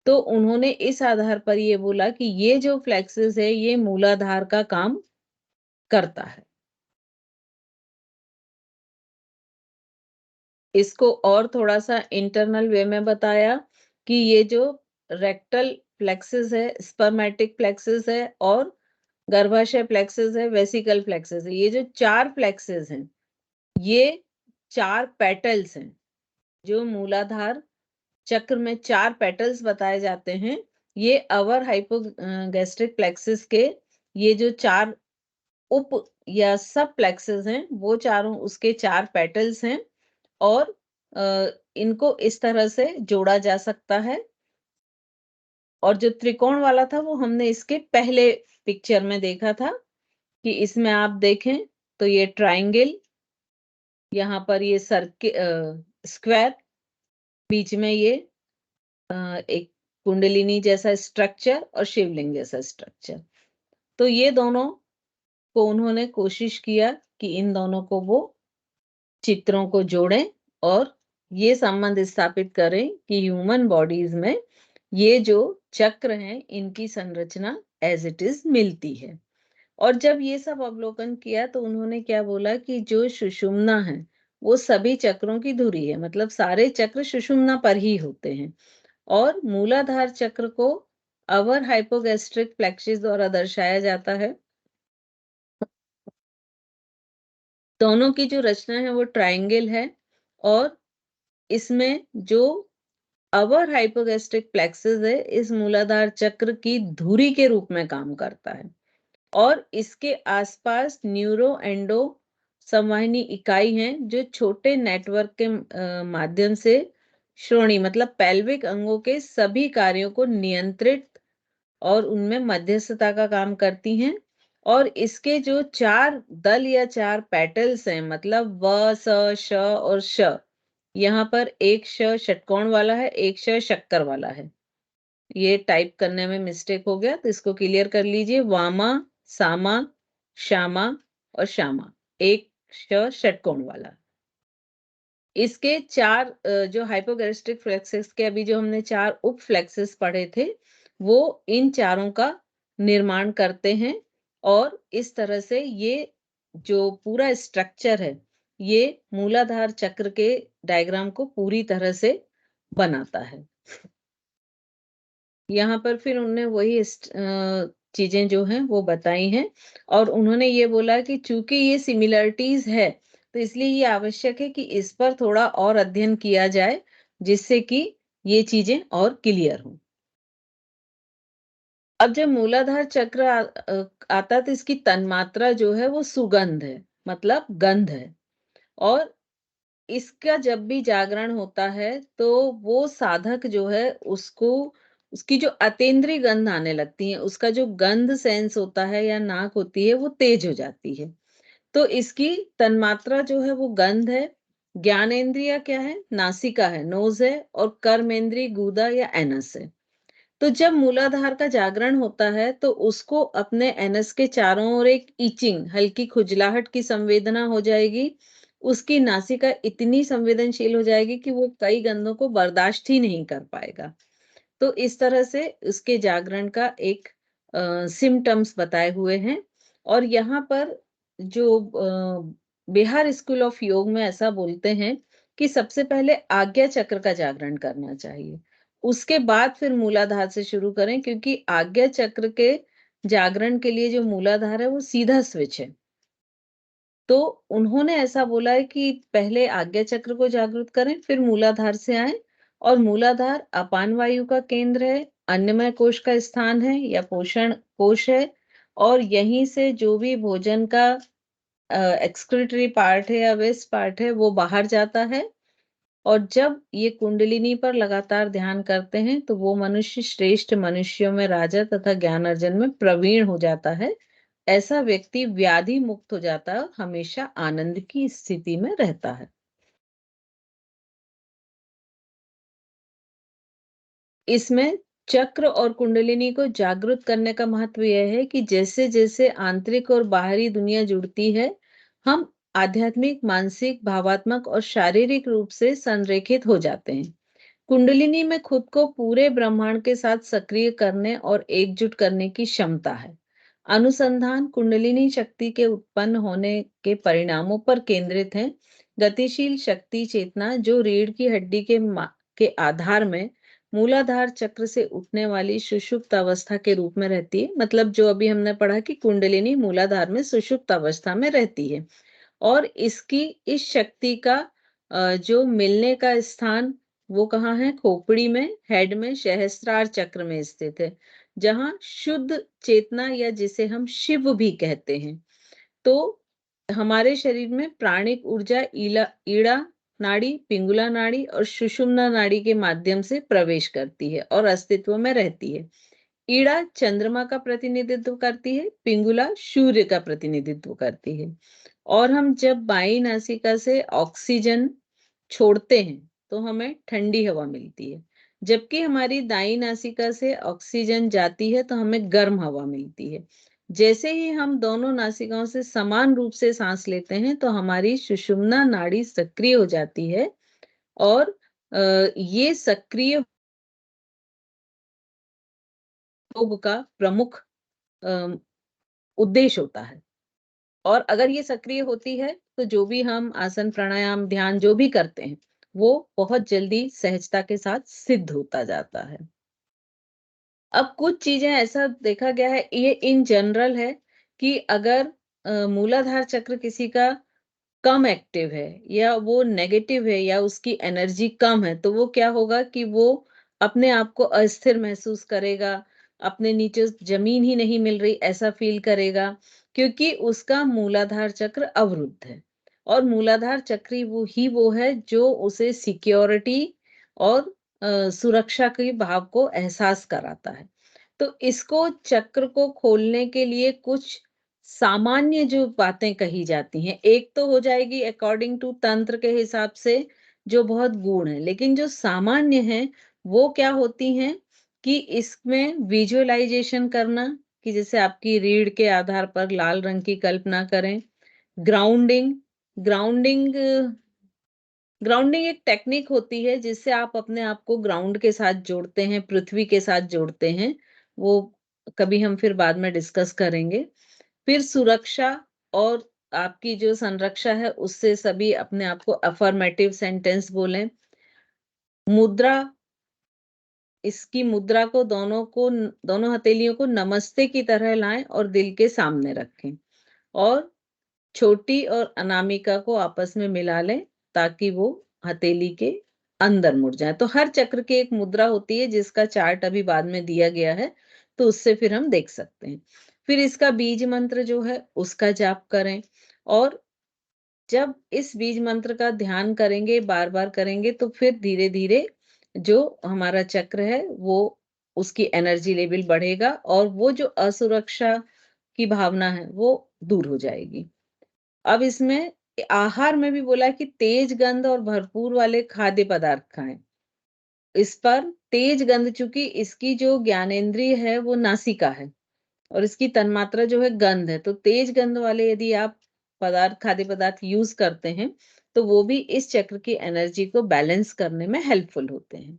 तो उन्होंने इस आधार पर ये बोला कि ये जो फ्लेक्सिस है, ये मूलाधार का काम करता है। इसको और थोड़ा-सा इंटरनल वे में बताया कि ये जो रेक्टल प्लेक्सिस है, स्पर्मेटिक प्लेक्सिस है और गर्भाशय प्लेक्सिस है, वेसिकल प्लेक्सिस है। ये जो 4 प्लेक्सिस हैं, ये 4 पेटल्स हैं, जो मूलाधार चक्र में 4 पेटल्स बताए जाते हैं। ये अवर गैस्ट्रिक प्लेक्सिस के ये जो 4 उप या सब प्लेक्सेस हैं, वो चारों उसके 4 पेटल्स हैं और इनको इस तरह से जोड़ा जा सकता है। और जो त्रिकोण वाला था, वो हमने इसके पहले पिक्चर में देखा था कि इसमें आप देखें, तो ये ट्रायंगल, यहाँ पर ये स्क्वायर, बीच में ये एक कुंडलिनी जैसा स्ट्रक्चर और शिवलिंग जैसा स्ट्रक्चर। तो ये दोनों को उन्होंने कोशिश किया कि इन दोनों को वो चित्रों को जोड़ें और ये संबंध स्थापित करें कि ह्यूमन बॉडीज में ये जो चक्र हैं, इनकी संरचना एज इट इज मिलती है। और जब ये सब अवलोकन किया तो उन्होंने क्या बोला कि जो सुषुम्ना है, वो सभी चक्रों की धुरी है, मतलब सारे चक्र सुषुम्ना पर ही होते हैं और मूलाधार चक्र को अवर हाइपोगैस्ट्रिक प्लेक्सिस द्वारा दर्शाया जाता है। दोनों की जो रचना है वो ट्रायंगल है और इसमें जो अवर हाइपोगैस्ट्रिक प्लेक्सिस है, इस मूलाधार चक्र की धुरी के रूप में काम करता है और इसके आसपास न्यूरो एंडो संवाहिनी इकाई हैं, जो छोटे नेटवर्क के माध्यम से श्रोणि मतलब पैल्विक अंगों के सभी कार्यों को नियंत्रित और उनमें मध्यस्थता का काम करती हैं। और इसके जो 4 दल या 4 पेटल्स हैं, मतलब व, स, श और श, यहाँ पर एक श षटकोण वाला है, एक श शक्कर वाला है। ये टाइप करने में मिस्टेक हो गया, तो इसको क्लियर कर लीजिए। वामा, सामा, श्यामा और श्यामा, एक श षटकोण वाला। इसके 4 जो हाइपोगैस्ट्रिक फ्लेक्सेस के अभी जो हमने 4 उप फ्लेक्सेस पढ़े थे, वो इन चारों का निर्माण करते हैं और इस तरह से ये जो पूरा स्ट्रक्चर है, ये मूलाधार चक्र के डायग्राम को पूरी तरह से बनाता है। यहाँ पर फिर उन्होंने वही चीज़ें जो हैं वो बताई हैं और उन्होंने ये बोला कि चूँकि ये सिमिलरिटीज़ है, तो इसलिए ये आवश्यक है कि इस पर थोड़ा और अध्ययन किया जाए, जिससे कि ये चीज़ें और क्लियर हों। अब जब मूलाधार चक्र आता है तो इसकी तन्मात्रा जो है वो सुगंध है, मतलब गंध है और इसका जब भी जागरण होता है, तो वो साधक जो है उसको उसकी जो अतीन्द्रिय गंध आने लगती है, उसका जो गंध सेंस होता है या नाक होती है, वो तेज हो जाती है। तो इसकी तन्मात्रा जो है वो गंध है, ज्ञानेंद्रिय क्या है? नासिका है, नोज़ है और कर्मेंद्रिय गूदा या एनस है। तो जब मूलाधार का जागरण होता है, तो उसको अपने एनस के चारों ओर एक इचिंग, हल्की खुजलाहट की संवेदना हो जाएगी। उसकी नासिका इतनी संवेदनशील हो जाएगी कि वो कई गंधों को बर्दाश्त ही नहीं कर पाएगा। तो इस तरह से उसके जागरण का एक सिम्पटम्स बताए हुए हैं और यहाँ पर जो बिहार स्कूल ऑफ योग में ऐसा बोलते हैं कि सबसे पहले आज्ञा चक्र का जागरण करना चाहिए। उसके बाद फिर मूलाधार से शुरू करें क्योंकि आज्ञा चक्र के जागरण के लिए जो मूलाधार है वो सीधा स्विच है। तो उन्होंने ऐसा बोला है कि पहले आज्ञा चक्र को जागृत करें, फिर मूलाधार से आएँ और मूलाधार अपान वायु का केंद्र है, अन्नमय कोश का स्थान है या पोषण कोश है और यहीं से जो भी भोजन का एक्सक्रीटरी पार्ट है या वेस्ट पार्ट है, वो बाहर जाता है और जब ये कुंडलिनी पर लगातार ध्यान करते हैं, तो वो मनुष्य श्रेष्ठ मनुष्यों में राजा तथा ज्ञान अर्जन में प्रवीण हो जाता है। ऐसा व्यक्ति व्याधि मुक्त हो जाता है और हमेशा आनंद की स्थिति में रहता है। इसमें चक्र और कुंडलिनी को जागृत करने का महत्व यह है कि जैसे-जैसे आंतरिक और बाहरी दुनिया जुड़ती है, हम आध्यात्मिक, मानसिक, भावात्मक और शारीरिक रूप से संरेखित हो जाते हैं। कुंडलिनी में खुद को पूरे ब्रह्मांड के साथ सक्रिय करने और एकजुट करने की क्षमता है। अनुसंधान कुंडलिनी शक्ति के उत्पन्न होने के परिणामों पर केंद्रित है। गतिशील शक्ति चेतना जो रीढ़ की हड्डी के आधार में मूलाधार चक्र से उठने वाली सुषुप्त अवस्था के रूप में रहती है। मतलब जो अभी हमने पढ़ा कि कुंडलिनी मूलाधार में सुषुप्त अवस्था में रहती है और इसकी इस शक्ति का जो मिलने का स्थान वो कहाँ है? खोपड़ी में, हेड में, सहस्त्रार चक्र में स्थित है, जहाँ शुद्ध चेतना या जिसे हम शिव भी कहते हैं। तो हमारे शरीर में प्राणिक ऊर्जा ईड़ा नाड़ी, पिंगुला नाड़ी और सुषुम्ना नाड़ी के माध्यम से प्रवेश करती है और अस्तित्व में रहती है। ईड़ा चंद्रमा का प्रतिनिधित्व करती है, पिंगुला सूर्य का प्रतिनिधित्व करती है। और हम जब बाईं नासिका से ऑक्सीजन छोड़ते हैं, तो हमें ठंडी हवा मिलती है। जबकि हमारी दाईं नासिका से ऑक्सीजन जाती है, तो हमें गर्म हवा मिलती है। जैसे ही हम दोनों नासिकाओं से समान रूप से सांस लेते हैं, तो हमारी सुषुम्ना नाड़ी सक्रिय हो जाती है और ये सक्रिय योग का प्रमुख अ, उद्देश्य होता है। और अगर ये सक्रिय होती है, तो जो भी हम आसन, प्राणायाम, ध्यान जो भी करते हैं, वो बहुत जल्दी सहजता के साथ सिद्ध होता जाता है। अब कुछ चीज़ें ऐसा देखा गया है, ये इन जनरल है कि अगर मूलाधार चक्र किसी का कम एक्टिव है या वो नेगेटिव है या उसकी एनर्जी कम है, तो वो क्या होगा कि वो अपने आप को अस्थिर महसूस करेगा, अपने नीचे ज़मीन ही नहीं मिल रही ऐसा फ़ील करेगा, क्योंकि उसका मूलाधार चक्र अवरुद्ध है। और मूलाधार चक्र ही वो है जो उसे सिक्योरिटी और सुरक्षा के भाव को एहसास कराता है। तो इसको चक्र को खोलने के लिए कुछ सामान्य जो बातें कही जाती हैं, एक तो हो जाएगी अकॉर्डिंग टू तंत्र के हिसाब से जो बहुत गूढ़ है, लेकिन जो सामान्य है वो क्या होती हैं कि इसमें विजुअलाइजेशन करना कि जैसे आपकी रीढ़ के आधार पर लाल रंग की कल्पना करें, ग्राउंडिंग ग्राउंडिंग ग्राउंडिंग एक टेक्निक होती है जिससे आप अपने आप को ग्राउंड के साथ जोड़ते हैं, पृथ्वी के साथ जोड़ते हैं। वो कभी हम फिर बाद में डिस्कस करेंगे। फिर सुरक्षा और आपकी जो संरक्षा है उससे सभी अपने आप को अफ़र्मेटिव सेंटेंस बोलें। मुद्रा, इसकी मुद्रा को दोनों हथेलियों को नमस्ते की तरह लाएँ और दिल के सामने रखें और छोटी और अनामिका को आपस में मिला लें ताकि वो हथेली के अंदर मुड़ जाए। तो हर चक्र की एक मुद्रा होती है जिसका चार्ट अभी बाद में दिया गया है, तो उससे फिर हम देख सकते हैं। फिर इसका बीज मंत्र जो है उसका जाप करें और जब इस बीज मंत्र का ध्यान करेंगे, बार-बार करेंगे तो फिर धीरे-धीरे जो हमारा चक्र है वो उसकी एनर्जी लेवल बढ़ेगा और वो जो असुरक्षा की भावना है वो दूर हो जाएगी। अब इसमें आहार में भी बोला कि तेज गंध और भरपूर वाले खाद्य पदार्थ खाएं। इस पर तेज गंध, चूंकि इसकी जो ज्ञानेंद्रिय है वो नासिका है और इसकी तन्मात्रा जो है गंध है, तो तेज गंध वाले यदि आप खाद्य पदार्थ यूज करते हैं तो वो भी इस चक्र की एनर्जी को बैलेंस करने में हेल्पफुल होते हैं।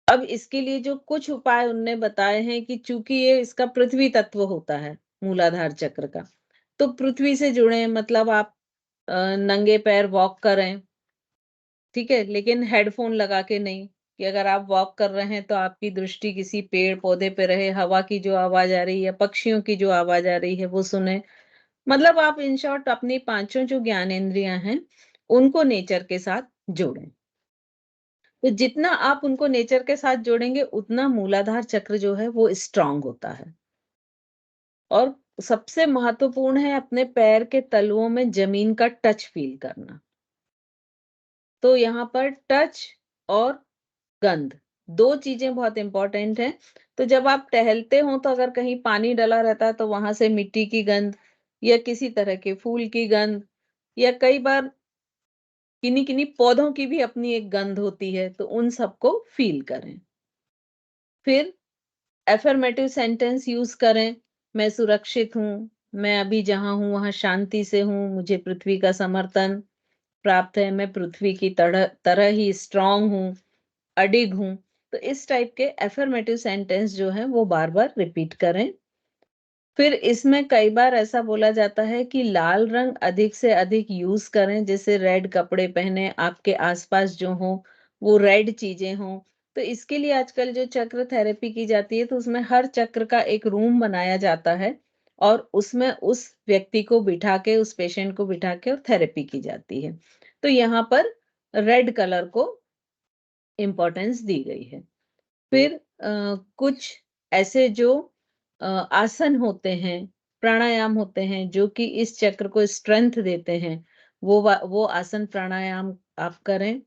अब इसके लिए जो कुछ उपाय उनने बताए हैं कि चूंकि ये इसका पृथ्वी तत्व होता है मूलाधार चक्र का, तो पृथ्वी से जुड़े, मतलब आप नंगे पैर वॉक करें, ठीक है? लेकिन हेडफ़ोन लगा के नहीं, कि अगर आप वॉक कर रहे हैं तो आपकी दृष्टि किसी पेड़-पौधे पे रहे, हवा की जो आवाज़ आ रही है, पक्षियों की जो आवाज़ आ रही है वो सुनें। मतलब आप इन शॉर्ट अपनी पाँचों जो ज्ञानेंद्रियाँ हैं, उनको नेचर के साथ जोड़ें। तो जितना आप उनको नेचर के साथ जोड़ेंगे, उतना मूलाधार चक्र जो है वो स्ट्रॉन्ग होता है। और सबसे महत्वपूर्ण है अपने पैर के तलुओं में ज़मीन का टच फ़ील करना। तो यहाँ पर टच और गंध, 2 चीज़ें बहुत इम्पोर्टेंट हैं। तो जब आप टहलते हो तो अगर कहीं पानी डला रहता है तो वहाँ से मिट्टी की गंध या किसी तरह के फूल की गंध या कई बार किन्हीं-किन्हीं पौधों की भी अपनी एक गंध होती है, तो उन सबको फ़ील करें। फिर अफ़र्मेटिव सेंटेंस यूज़ करें, मैं सुरक्षित हूँ, मैं अभी जहाँ हूँ वहाँ शांति से हूँ, मुझे पृथ्वी का समर्थन प्राप्त है, मैं पृथ्वी की तरह तरह ही स्ट्रॉन्ग हूँ, अडिग हूँ। तो इस टाइप के अफ़र्मेटिव सेंटेंस जो हैं वो बार-बार रिपीट करें। फिर इसमें कई बार ऐसा बोला जाता है कि लाल रंग अधिक से अधिक यूज़ करें, जैसे रेड कपड़े पहने, आपके आस-पास जो हों, वो रेड चीज़ें हों। तो इसके लिए आजकल जो चक्र थेरेपी की जाती है, तो उसमें हर चक्र का एक रूम बनाया जाता है और उसमें उस व्यक्ति को बिठा के, उस पेशेंट को बिठा के और थेरेपी की जाती है। तो यहाँ पर रेड कलर को इम्पोर्टेंस दी गई है। फिर कुछ ऐसे जो आसन होते हैं, प्राणायाम होते हैं जो कि इस चक्र को स्ट्रेंथ देते हैं, वो आसन प्राणायाम आप करें।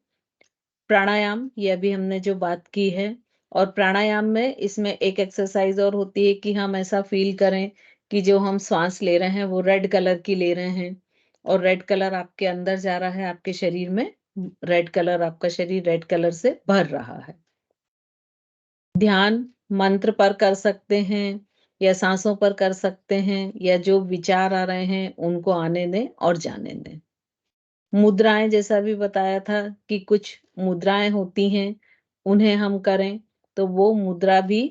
प्राणायाम ये अभी हमने जो बात की है और प्राणायाम में इसमें एक एक्सरसाइज़ और होती है कि हम ऐसा फ़ील करें कि जो हम श्वास ले रहे हैं वो रेड कलर की ले रहे हैं और रेड कलर आपके अंदर जा रहा है आपके शरीर में, रेड कलर, आपका शरीर रेड कलर से भर रहा है। ध्यान मंत्र पर कर सकते हैं या सांसों पर कर सकते हैं या जो विचार आ रहे हैं उनको आने दें और जाने दें। मुद्राएं जैसा भी बताया था कि कुछ मुद्राएं होती हैं, उन्हें हम करें तो वो मुद्रा भी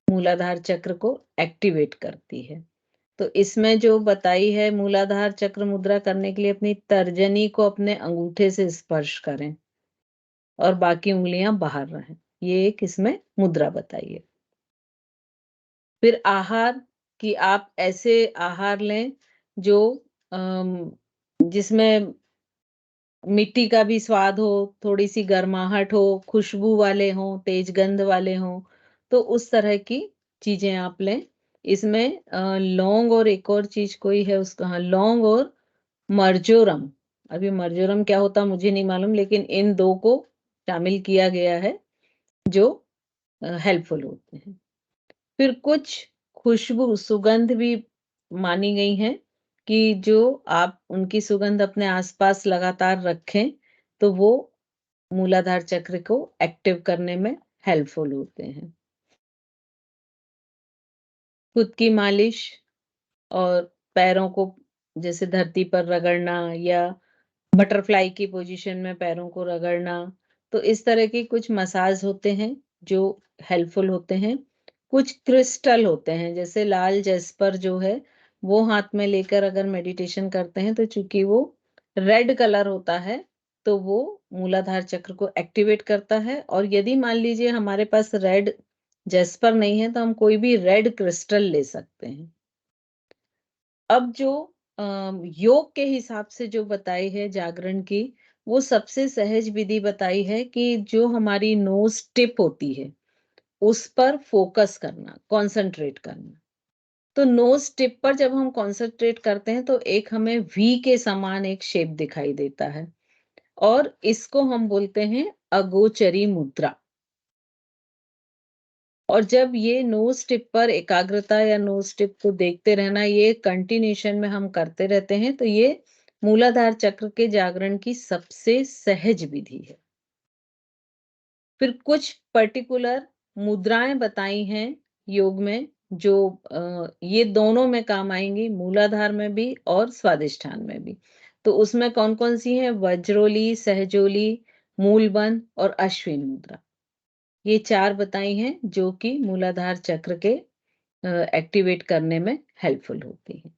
मूलाधार चक्र को एक्टिवेट करती है। तो इसमें जो बताई है, मूलाधार चक्र मुद्रा करने के लिए अपनी तर्जनी को अपने अंगूठे से स्पर्श करें और बाकी उंगलियां बाहर रहें। ये एक इसमें मुद्रा बताई है। फिर आहार, कि आप ऐसे आहार लें जो अम, जिसमें मिट्टी का भी स्वाद हो, थोड़ी-सी गर्माहट हो, खुशबू वाले हों, तेज गंध वाले हों, तो उस तरह की चीज़ें आप लें। इसमें लौंग और एक और चीज़ कोई है उसका, हाँ, लौंग और मर्जोरम। अभी मर्जोरम क्या होता मुझे नहीं मालूम, लेकिन इन 2 को शामिल किया गया है जो हेल्पफुल होते हैं। फिर कुछ सुगंध भी मानी गई हैं कि जो आप उनकी सुगंध अपने आसपास लगातार रखें, तो वो मूलाधार चक्र को एक्टिव करने में हेल्पफुल होते हैं। खुद की मालिश और पैरों को जैसे धरती पर रगड़ना या बटरफ्लाई की पोजीशन में पैरों को रगड़ना, तो इस तरह के कुछ मसाज होते हैं जो हेल्पफुल होते हैं। कुछ क्रिस्टल होते हैं जैसे लाल जेस्पर जो है, वो हाथ में लेकर अगर मेडिटेशन करते हैं तो चूंकि वो रेड कलर होता है, तो वो मूलाधार चक्र को एक्टिवेट करता है। और यदि मान लीजिए हमारे पास रेड जैस्पर नहीं है तो हम कोई भी रेड क्रिस्टल ले सकते हैं। अब जो योग के हिसाब से जो बताई है जागरण की, वो सबसे सहज विधि बताई है कि जो हमारी नोज टिप होती है उस पर फोकस करना, कंसंट्रेट करना। तो नोज टिप पर जब हम कंसंट्रेट करते हैं तो एक हमें वी के समान एक शेप दिखाई देता है, और इसको हम बोलते हैं अगोचरी मुद्रा। और जब ये नोज टिप पर एकाग्रता या नोज टिप को देखते रहना, ये कंटिन्यूशन में हम करते रहते हैं, तो ये मूलाधार चक्र के जागरण की सबसे सहज विधि है। फिर कुछ पर्टिकुलर मुद्राएं बताई हैं योग में, जो ये दोनों में काम आएंगी, मूलाधार में भी और स्वादिष्ठान में भी। तो उसमें कौन कौन सी हैं? वज्रोली, सहजोली, मूलबंध और अश्विन मुद्रा। ये 4 बताई हैं जो कि मूलाधार चक्र के एक्टिवेट करने में हेल्पफुल होती हैं।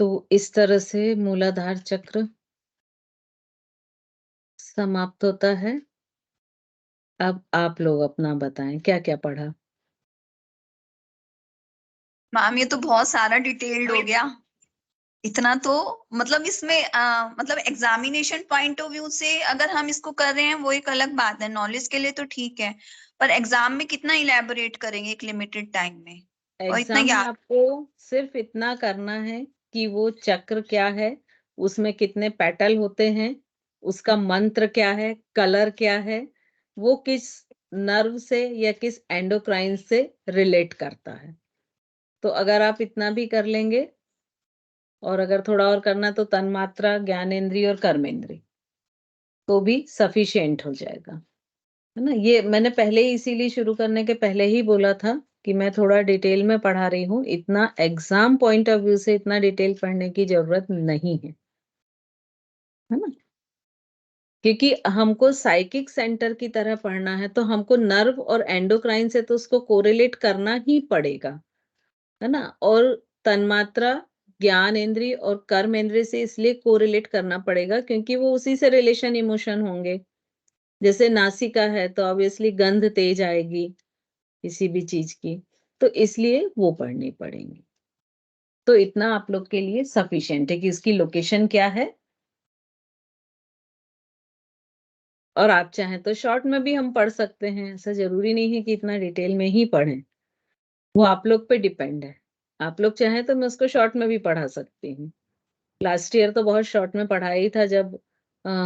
तो इस तरह से मूलाधार चक्र समाप्त होता है। अब आप लोग अपना बताएं, क्या-क्या पढ़ा? मैम ये तो बहुत सारा डिटेल्ड हो गया। इतना तो मतलब इसमें मतलब एग्जामिनेशन पॉइंट ऑफ व्यू से अगर हम इसको कर रहे हैं वो एक अलग बात है, नॉलेज के लिए तो ठीक है, पर एग्जाम में कितना इलेबोरेट करेंगे एक लिमिटेड टाइम में, और इतना एग्जाम में याद। आपको सिर्फ इतना करना है कि वो चक्र क्या है, उसमें कितने पेटल होते हैं, उसका मंत्र क्या है, कलर क्या है, वो किस नर्व से या किस एंडोक्राइन से रिलेट करता है। तो अगर आप इतना भी कर लेंगे, और अगर थोड़ा और करना तो तन्मात्रा, ज्ञानेंद्रिय और कर्मेंद्रिय, तो भी सफिशिएंट हो जाएगा। है ना? ये मैंने पहले ही इसीलिए शुरू करने के पहले ही बोला था कि मैं थोड़ा डिटेल में पढ़ा रही हूँ, इतना एग्जाम पॉइंट ऑफ व्यू से इतना डिटेल पढ़ने की जरूरत नहीं है। है ना? क्योंकि हमको साइकिक सेंटर की तरह पढ़ना है, तो हमको नर्व और एंडोक्राइन से तो उसको कोरिलेट करना ही पड़ेगा। है ना? और तन्मात्रा, ज्ञान इंद्रिय और कर्म इंद्रिय से इसलिए कोरिलेट करना पड़ेगा क्योंकि वो उसी से रिलेशन इमोशन होंगे। जैसे नासिका है तो ऑब्वियसली गंध तेज आएगी किसी भी चीज की, तो इसलिए वो पढ़नी पड़ेंगी। तो इतना आप लोग के लिए सफिशिएंट है कि इसकी लोकेशन क्या है। और आप चाहें तो शॉर्ट में भी हम पढ़ सकते हैं, ऐसा जरूरी नहीं है कि इतना डिटेल में ही पढ़ें। वो आप लोग पे डिपेंड है। आप लोग चाहें तो मैं उसको शॉर्ट में भी पढ़ा सकती हूँ। लास्ट ईयर तो बहुत शॉर्ट में पढ़ाया ही था, जब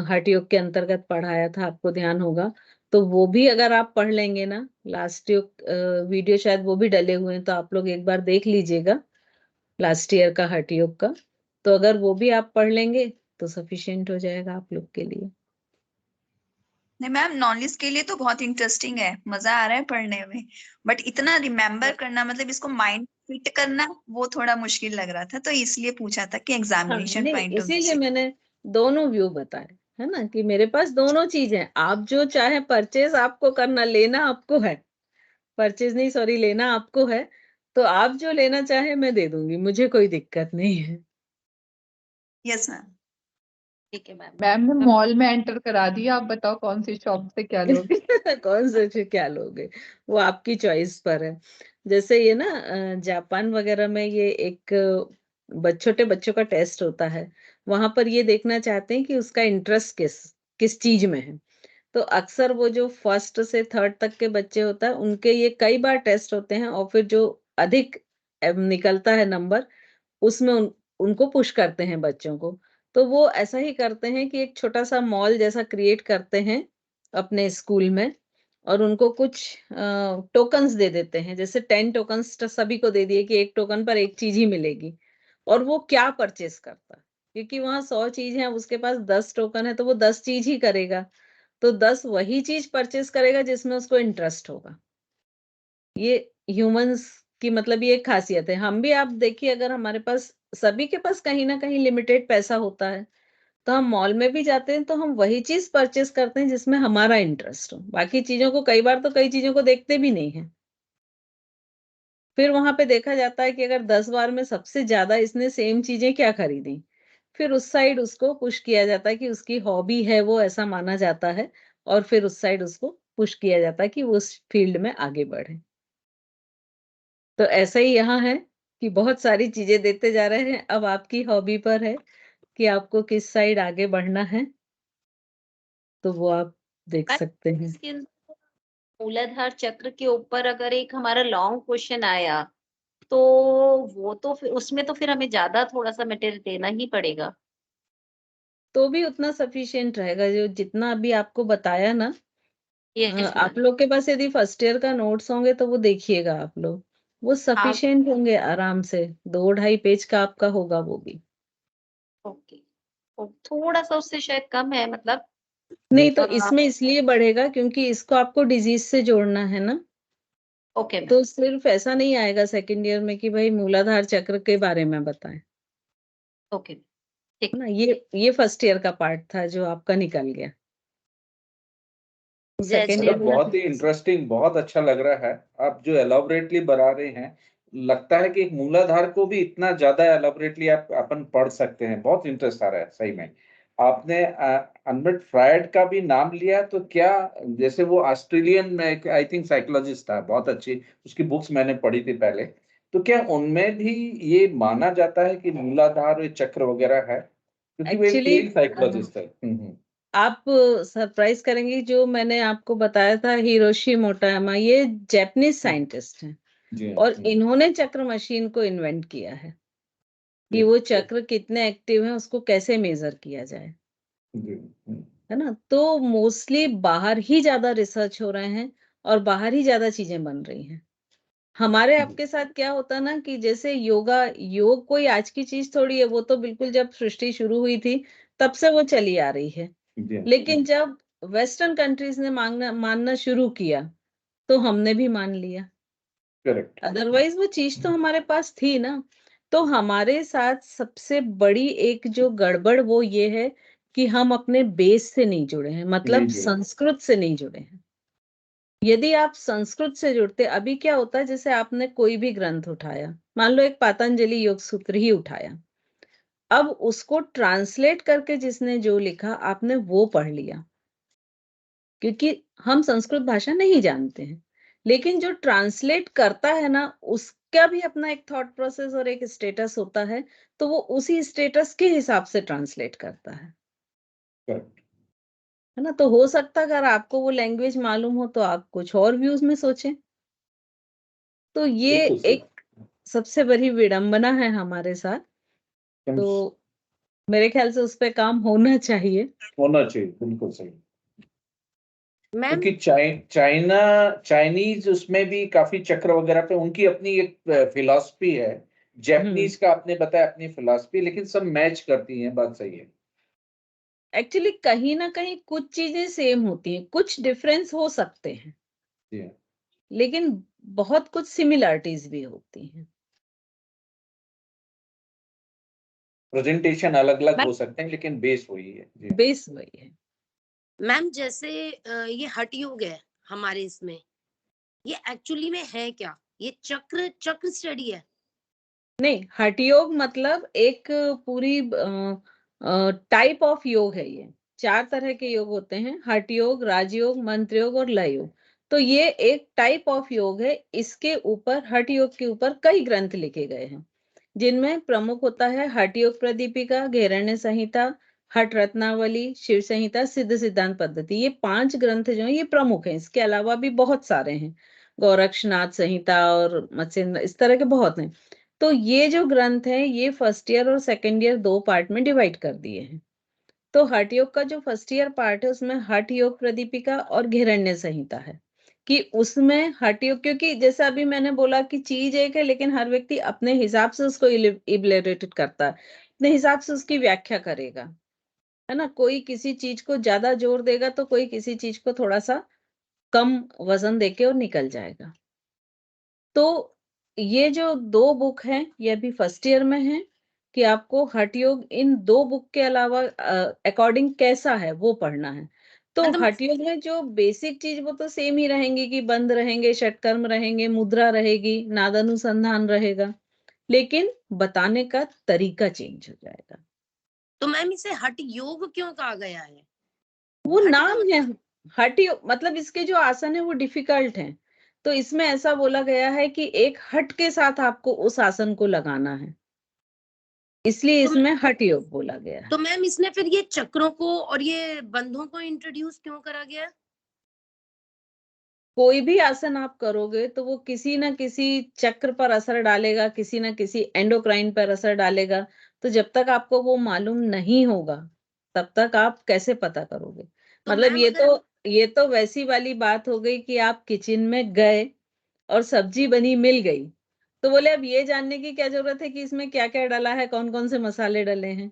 हठ योग के अंतर्गत पढ़ाया था, आपको ध्यान होगा। तो वो भी अगर आप पढ़ लेंगे ना, लास्ट योग वीडियो शायद वो भी डले हुए हैं, तो आप लोग एक बार देख लीजिएगा लास्ट ईयर का हठ योग का। तो अगर वो भी आप पढ़ लेंगे तो सफिशिएंट हो जाएगा आप लोग के लिए। नहीं मैम, नॉलेज के लिए तो बहुत इंटरेस्टिंग है, मजा आ रहा है पढ़ने में, बट इतना रिमेम्बर करना, मतलब इसको माइंड फिट करना, वो थोड़ा मुश्किल लग रहा था, तो इसलिए पूछा था कि हाँ, एग्जामिनेशन नहीं, पॉइंट ऑफ व्यू इसीलिए से। मैंने दोनों व्यू बताए। है ना? कि मेरे पास दोनों चीजें, आप जो चाहे परचेज आपको करना, लेना आपको है, परचेज नहीं, सॉरी, लेना आपको है, तो आप जो लेना चाहे मैं दे दूंगी, मुझे कोई दिक्कत नहीं है। Yes ma'am. ठीक है मैम। मैम ने अब मॉल में एंटर करा दिया, आप बताओ कौन सी शॉप से क्या लोगे। कौन से फिर क्या लोगे, वो आपकी चॉइस पर है। जैसे ये ना जापान वगैरह में ये एक छोटे बच्चों का टेस्ट होता है, वहां पर ये देखना चाहते हैं कि उसका इंटरेस्ट किस किस चीज में है। तो अक्सर वो जो फर्स्ट से थर्ड तक के बच्चे होता है, उनके ये कई बार टेस्ट होते हैं, और फिर जो अधिक निकलता है नंबर, उसमें उनको पुश करते हैं बच्चों को। तो वो ऐसा ही करते हैं कि एक छोटा सा मॉल जैसा क्रिएट करते हैं अपने स्कूल में, और उनको कुछ टोकन्स दे देते हैं, जैसे 10 टोकन्स सभी को दे दिए कि एक टोकन पर एक चीज ही मिलेगी। और वो क्या परचेस करता है, क्योंकि वहां 100 चीज है, उसके पास 10 टोकन है, तो वो 10 चीज ही करेगा। तो 10 वही चीज परचेस करेगा जिसमें उसको इंटरेस्ट होगा। ये ह्यूमंस की मतलब ये एक खासियत है। हम भी, आप देखिए, अगर हमारे पास, सभी के पास कहीं ना कहीं लिमिटेड पैसा होता है, तो हम मॉल में भी जाते हैं तो हम वही चीज परचेस करते हैं जिसमें हमारा इंटरेस्ट हो। बाकी चीजों को, कई बार तो कई चीजों को देखते भी नहीं है। फिर वहां पे देखा जाता है कि अगर 10 बार में सबसे ज्यादा इसने सेम चीजें क्या खरीदी, फिर उस साइड उसको पुश किया जाता है कि उसकी हॉबी है वो, ऐसा माना जाता है, और फिर उस साइड उसको पुश किया जाता है कि वो उस फील्ड में आगे बढ़े। तो ऐसा ही यहाँ है कि बहुत सारी चीज़ें देते जा रहे हैं, अब आपकी हॉबी पर है कि आपको किस साइड आगे बढ़ना है, तो वो आप देख सकते हैं। इसके मूलाधार चक्र के ऊपर अगर एक हमारा लॉन्ग क्वेश्चन आया, तो वो तो फिर उसमें तो फिर हमें ज़्यादा थोड़ा-सा मटेरियल देना ही पड़ेगा। तो भी उतना सफिशिएंट रहेगा, जो जितना अभी आपको बताया ना। यस आप मैम। लोग के पास यदि फर्स्ट ईयर का नोट्स होंगे तो वो देखिएगा आप लोग, वो हाँ, सफिशिएंट होंगे आराम से, 2 ढाई पेज का आपका होगा वो भी। ओके। तो थोड़ा-सा उससे शायद कम है मतलब नहीं तो अ, इसमें इसलिए बढ़ेगा क्योंकि इसको आपको डिजीज से जोड़ना है ना, ओके मैम, तो सिर्फ ऐसा नहीं आएगा सेकंड ईयर में कि भाई मूलाधार चक्र के बारे में बताएं, ओके, ठीक। है ना। ये फर्स्ट ईयर का पार्ट था जो आपका निकल गया। सेकंड जैसे ईयर मतलब में बहुत ही इंटरेस्टिंग, बहुत अच्छा लग रहा है। आप जो एलॉबरेटली बता रहे हैं, लगता है कि एक मूलाधार को भी इतना ज्यादा एलॉबरेटली आप अपन पढ़ सकते हैं। बहुत इंटरेस्ट आ रहा है सही में। आपने अल्बर्ट फ्रायड का भी नाम लिया, तो क्या, जैसे वो ऑस्ट्रेलियन में आई थिंक साइकोलॉजिस्ट था, बहुत अच्छी उसकी बुक्स मैंने पढ़ी थी पहले। तो क्या उनमें भी ये माना जाता है कि मूलाधार ये चक्र वगैरह है, क्योंकि वो एक एक्चुअली फील्ड साइकोलॉजिस्ट है। आप सरप्राइज करेंगे, जो मैंने आपको बताया था हिरोशी मोटोयामा, ये जापानीज साइंटिस्ट हैं जी हाँ। और इन्होंने चक्र मशीन को इन्वेंट किया है जी कि वो चक्र कितने एक्टिव हैं, उसको कैसे मेजर किया जाए, जी। है ना। तो मोस्टली बाहर ही ज्यादा रिसर्च हो रहे हैं और बाहर ही ज्यादा चीजें बन रही हैं। हमारे जी आपके साथ क्या होता ना कि जैसे योग कोई आज की चीज थोड़ी है, वो तो बिल्कुल जब सृष्टि शुरू हुई थी तब से वो चली आ रही है। जी लेकिन जब वेस्टर्न कंट्रीज ने मानना शुरू किया तो हमने भी मान लिया, करेक्ट। अदरवाइज वो चीज तो हमारे पास थी ना। तो हमारे साथ सबसे बड़ी एक जो गड़बड़ वो ये है कि हम अपने बेस से नहीं जुड़े हैं, मतलब नहीं जुड़े। संस्कृत से नहीं जुड़े हैं। यदि आप संस्कृत से जुड़ते, अभी क्या होता है, जैसे आपने कोई भी ग्रंथ उठाया, मान लो एक पतंजलि योग सूत्र ही उठाया, अब उसको ट्रांसलेट करके जिसने जो लिखा आपने वो पढ़ लिया, क्योंकि हम संस्कृत भाषा नहीं जानते हैं। लेकिन जो ट्रांसलेट करता है ना, उसका भी अपना एक थॉट प्रोसेस और एक स्टेटस होता है, तो वो उसी स्टेटस के हिसाब से ट्रांसलेट करता करेक्ट। है ना। तो हो सकता है अगर आपको वो लैंग्वेज मालूम हो तो आप कुछ और व्यूज में सोचें। तो ये बिल्कुल सही। एक सबसे बड़ी विडंबना है हमारे साथ। तो मेरे ख्याल से उस पे काम होना चाहिए। होना चाहिए, बिल्कुल सही। मैम क्योंकि चाइना, चाइनीज उसमें भी काफी चक्र वगैरह पे उनकी अपनी एक फिलॉसफी है। हम्म जापानीज का आपने बताया अपनी फिलॉसफी, लेकिन सब मैच करती हैं, बात सही है। एक्चुअली कहीं ना कहीं कुछ चीजें सेम होती हैं, कुछ डिफरेंस हो सकते हैं, जी हाँ। लेकिन बहुत कुछ सिमिलरिटीज भी होती हैं। प्रेजेंटेशन अलग अलग मैम हो सकते हैं, लेकिन बेस वही है। जी हाँ। बेस वही है। मैम जैसे ये हठ योग है हमारे इसमें, ये एक्चुअली में है क्या? ये चक्र चक्र स्टडी है? नहीं, हठ योग मतलब एक पूरी टाइप ऑफ योग है ये। 4 तरह के योग होते हैं, हठ योग, राजयोग, मंत्र योग और लय योग। तो ये एक टाइप ऑफ योग है। इसके ऊपर, हठ योग के ऊपर कई ग्रंथ लिखे गए हैं, जिनमें प्रमुख होता है हठ योग प्रदीपिका, घेरण्य संहिता, हठ रत्नावली, शिव संहिता, सिद्ध सिद्धांत पद्धति। ये 5 ग्रंथ जो हैं ये प्रमुख हैं। इसके अलावा भी बहुत सारे हैं, गोरक्षनाथ संहिता और मत्स्य, इस तरह के बहुत हैं। तो ये जो ग्रंथ हैं ये फर्स्ट ईयर और सेकंड ईयर 2 पार्ट में डिवाइड कर दिए हैं। तो हठ योग का जो फर्स्ट ईयर पार्ट है उसमें हठ योग प्रदीपिका और घेरण्य संहिता है, कि उसमें हठ योग, क्योंकि जैसा अभी मैंने बोला कि चीज एक है लेकिन हर व्यक्ति अपने हिसाब से उसको इबलेटेड करता है, अपने हिसाब से उसकी व्याख्या करेगा, है ना। कोई किसी चीज को ज्यादा जोर देगा तो कोई किसी चीज को थोड़ा सा कम वजन देके और निकल जाएगा। तो ये जो 2 बुक हैं ये अभी फर्स्ट ईयर में है, कि आपको हठ योग इन 2 बुक के अलावा अकॉर्डिंग कैसा है वो पढ़ना है। तो मतलब हठ योग में जो बेसिक चीज वो तो सेम ही रहेंगी, कि बंद रहेंगे, षटकर्म रहेंगे, मुद्रा रहेगी, नाद अनुसंधान रहेगा, लेकिन बताने का तरीका चेंज हो जाएगा। तो मैम इसे हठ योग क्यों कहा गया है? वो हठ का नाम है, हठ मतलब इसके जो आसन है वो डिफिकल्ट हैं, तो इसमें ऐसा बोला गया है कि एक हट के साथ आपको उस आसन को लगाना है, इसलिए तो इसमें हठ योग बोला गया है। तो मैम इसने फिर ये चक्रों को और ये बंधों को इंट्रोड्यूस क्यों करा गया? कोई भी आसन आप करोगे तो वो किसी ना किसी चक्र पर असर डालेगा, किसी ना किसी एंडोक्राइन पर असर डालेगा, तो जब तक आपको वो मालूम नहीं होगा तब तक आप कैसे पता करोगे? तो मतलब मैम अगर ये तो वैसी वाली बात हो गई कि आप किचन में गए और सब्जी बनी मिल गई, तो बोले अब ये जानने की क्या जरूरत है कि इसमें क्या क्या डाला है, कौन कौन से मसाले डले हैं,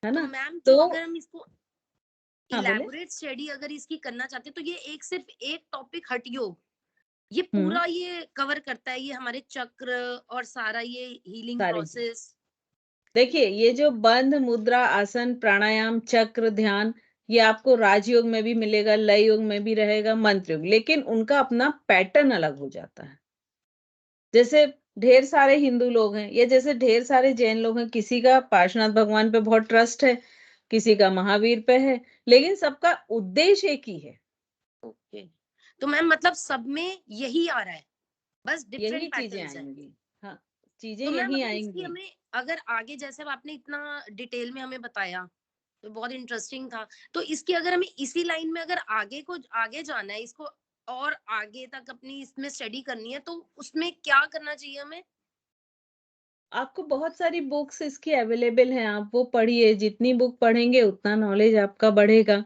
है तो ना? मैम तो जो अगर हम इसको हाँ बोले। इलेबोरेट स्टडी अगर इसकी करना चाहते हैं तो ये एक सिर्फ एक टॉपिक हठ योग ये हम्म पूरा ये कवर करता है, ये हमारे चक्र और सारा ये हीलिंग सारी प्रोसेस। देखिए, ये जो बंध मुद्रा आसन प्राणायाम चक्र ध्यान, ये आपको राजयोग में भी मिलेगा, लय योग में भी रहेगा, मंत्र योग, लेकिन उनका अपना पैटर्न अलग हो जाता है। जैसे ढेर सारे हिंदू लोग हैं, या जैसे ढेर सारे जैन लोग हैं, किसी का पार्श्वनाथ भगवान पे बहुत ट्रस्ट है, किसी का महावीर पे है, लेकिन सबका उद्देश्य एक ही है, ओके, तो मैम मतलब सब में यही आ रहा है, बस यही डिफरेंट चीजें पैटर्न्स है। आएंगी। हाँ, चीजें तो मैम यही अगर इसकी आएंगी। हमें अगर आगे जैसे अब आपने इतना डिटेल में हमें बताया तो बहुत इंटरेस्टिंग था, तो इसकी अगर हमें इसी लाइन में अगर आगे जाना है, इसको और आगे तक अपनी इसमें स्टडी करनी है, तो उसमें क्या करना चाहिए हमें? आपको बहुत सारी बुक्स इसकी अवेलेबल हैं, आप वो पढ़िए, जितनी बुक पढ़ेंगे उतना नॉलेज आपका बढ़ेगा।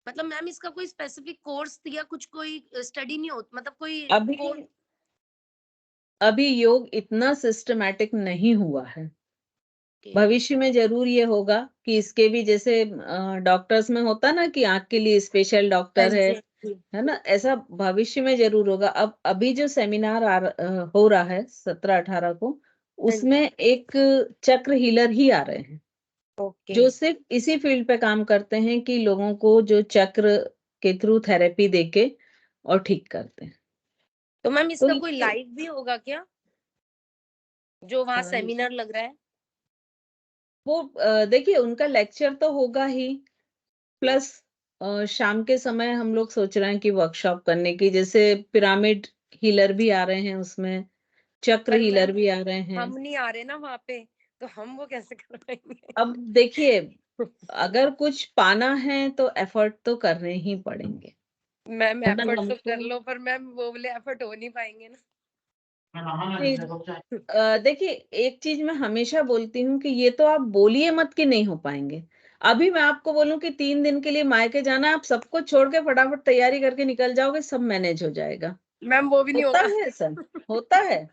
मतलब मैम इसका कोई स्पेसिफिक कोर्स या कुछ कोई स्टडी नहीं होता, मतलब कोई अभी कोर्स? अभी योग इतना सिस्टमैटिक नहीं हुआ है, भविष्य में जरूर ये होगा कि इसके भी जैसे डॉक्टर्स में होता ना कि आंख के लिए स्पेशल डॉक्टर है ना, ऐसा भविष्य में जरूर होगा। अब अभी जो सेमिनार हो रहा है 17-18 को, उसमें एक चक्र हीलर ही आ रहे हैं, ओके, जो सिर्फ इसी फील्ड पे काम करते हैं कि लोगों को जो चक्र के थ्रू थेरेपी देके और ठीक करते हैं। तो मैम तो इसका कोई लाइव भी होगा क्या, जो वहाँ ये सेमिनार लग रहा है? वो देखिए, उनका लेक्चर तो होगा ही, प्लस शाम के समय हम लोग सोच रहे हैं कि वर्कशॉप करने की, जैसे पिरामिड हीलर भी आ रहे हैं उसमें, चक्र पर हीलर मैम भी आ रहे हैं। हम नहीं आ रहे ना वहाँ पे, तो हम वो कैसे कर पाएंगे? अब देखिए, अगर कुछ पाना है तो एफर्ट तो करने ही पड़ेंगे, मैम है ना? एफर्ट तो कर हमको लो, पर मैम वो वाले एफर्ट हो नहीं पाएंगे ना। देखिए, एक चीज मैं हमेशा बोलती हूँ कि ये तो आप बोलिए मत कि नहीं हो पाएंगे। अभी मैं आपको बोलूं कि 3 दिन के लिए मायके जाना है, आप सब कुछ छोड़ के फटाफट तैयारी करके निकल जाओगे, सब मैनेज हो जाएगा। मैम वो भी नहीं होता होगा। है सर, होता है।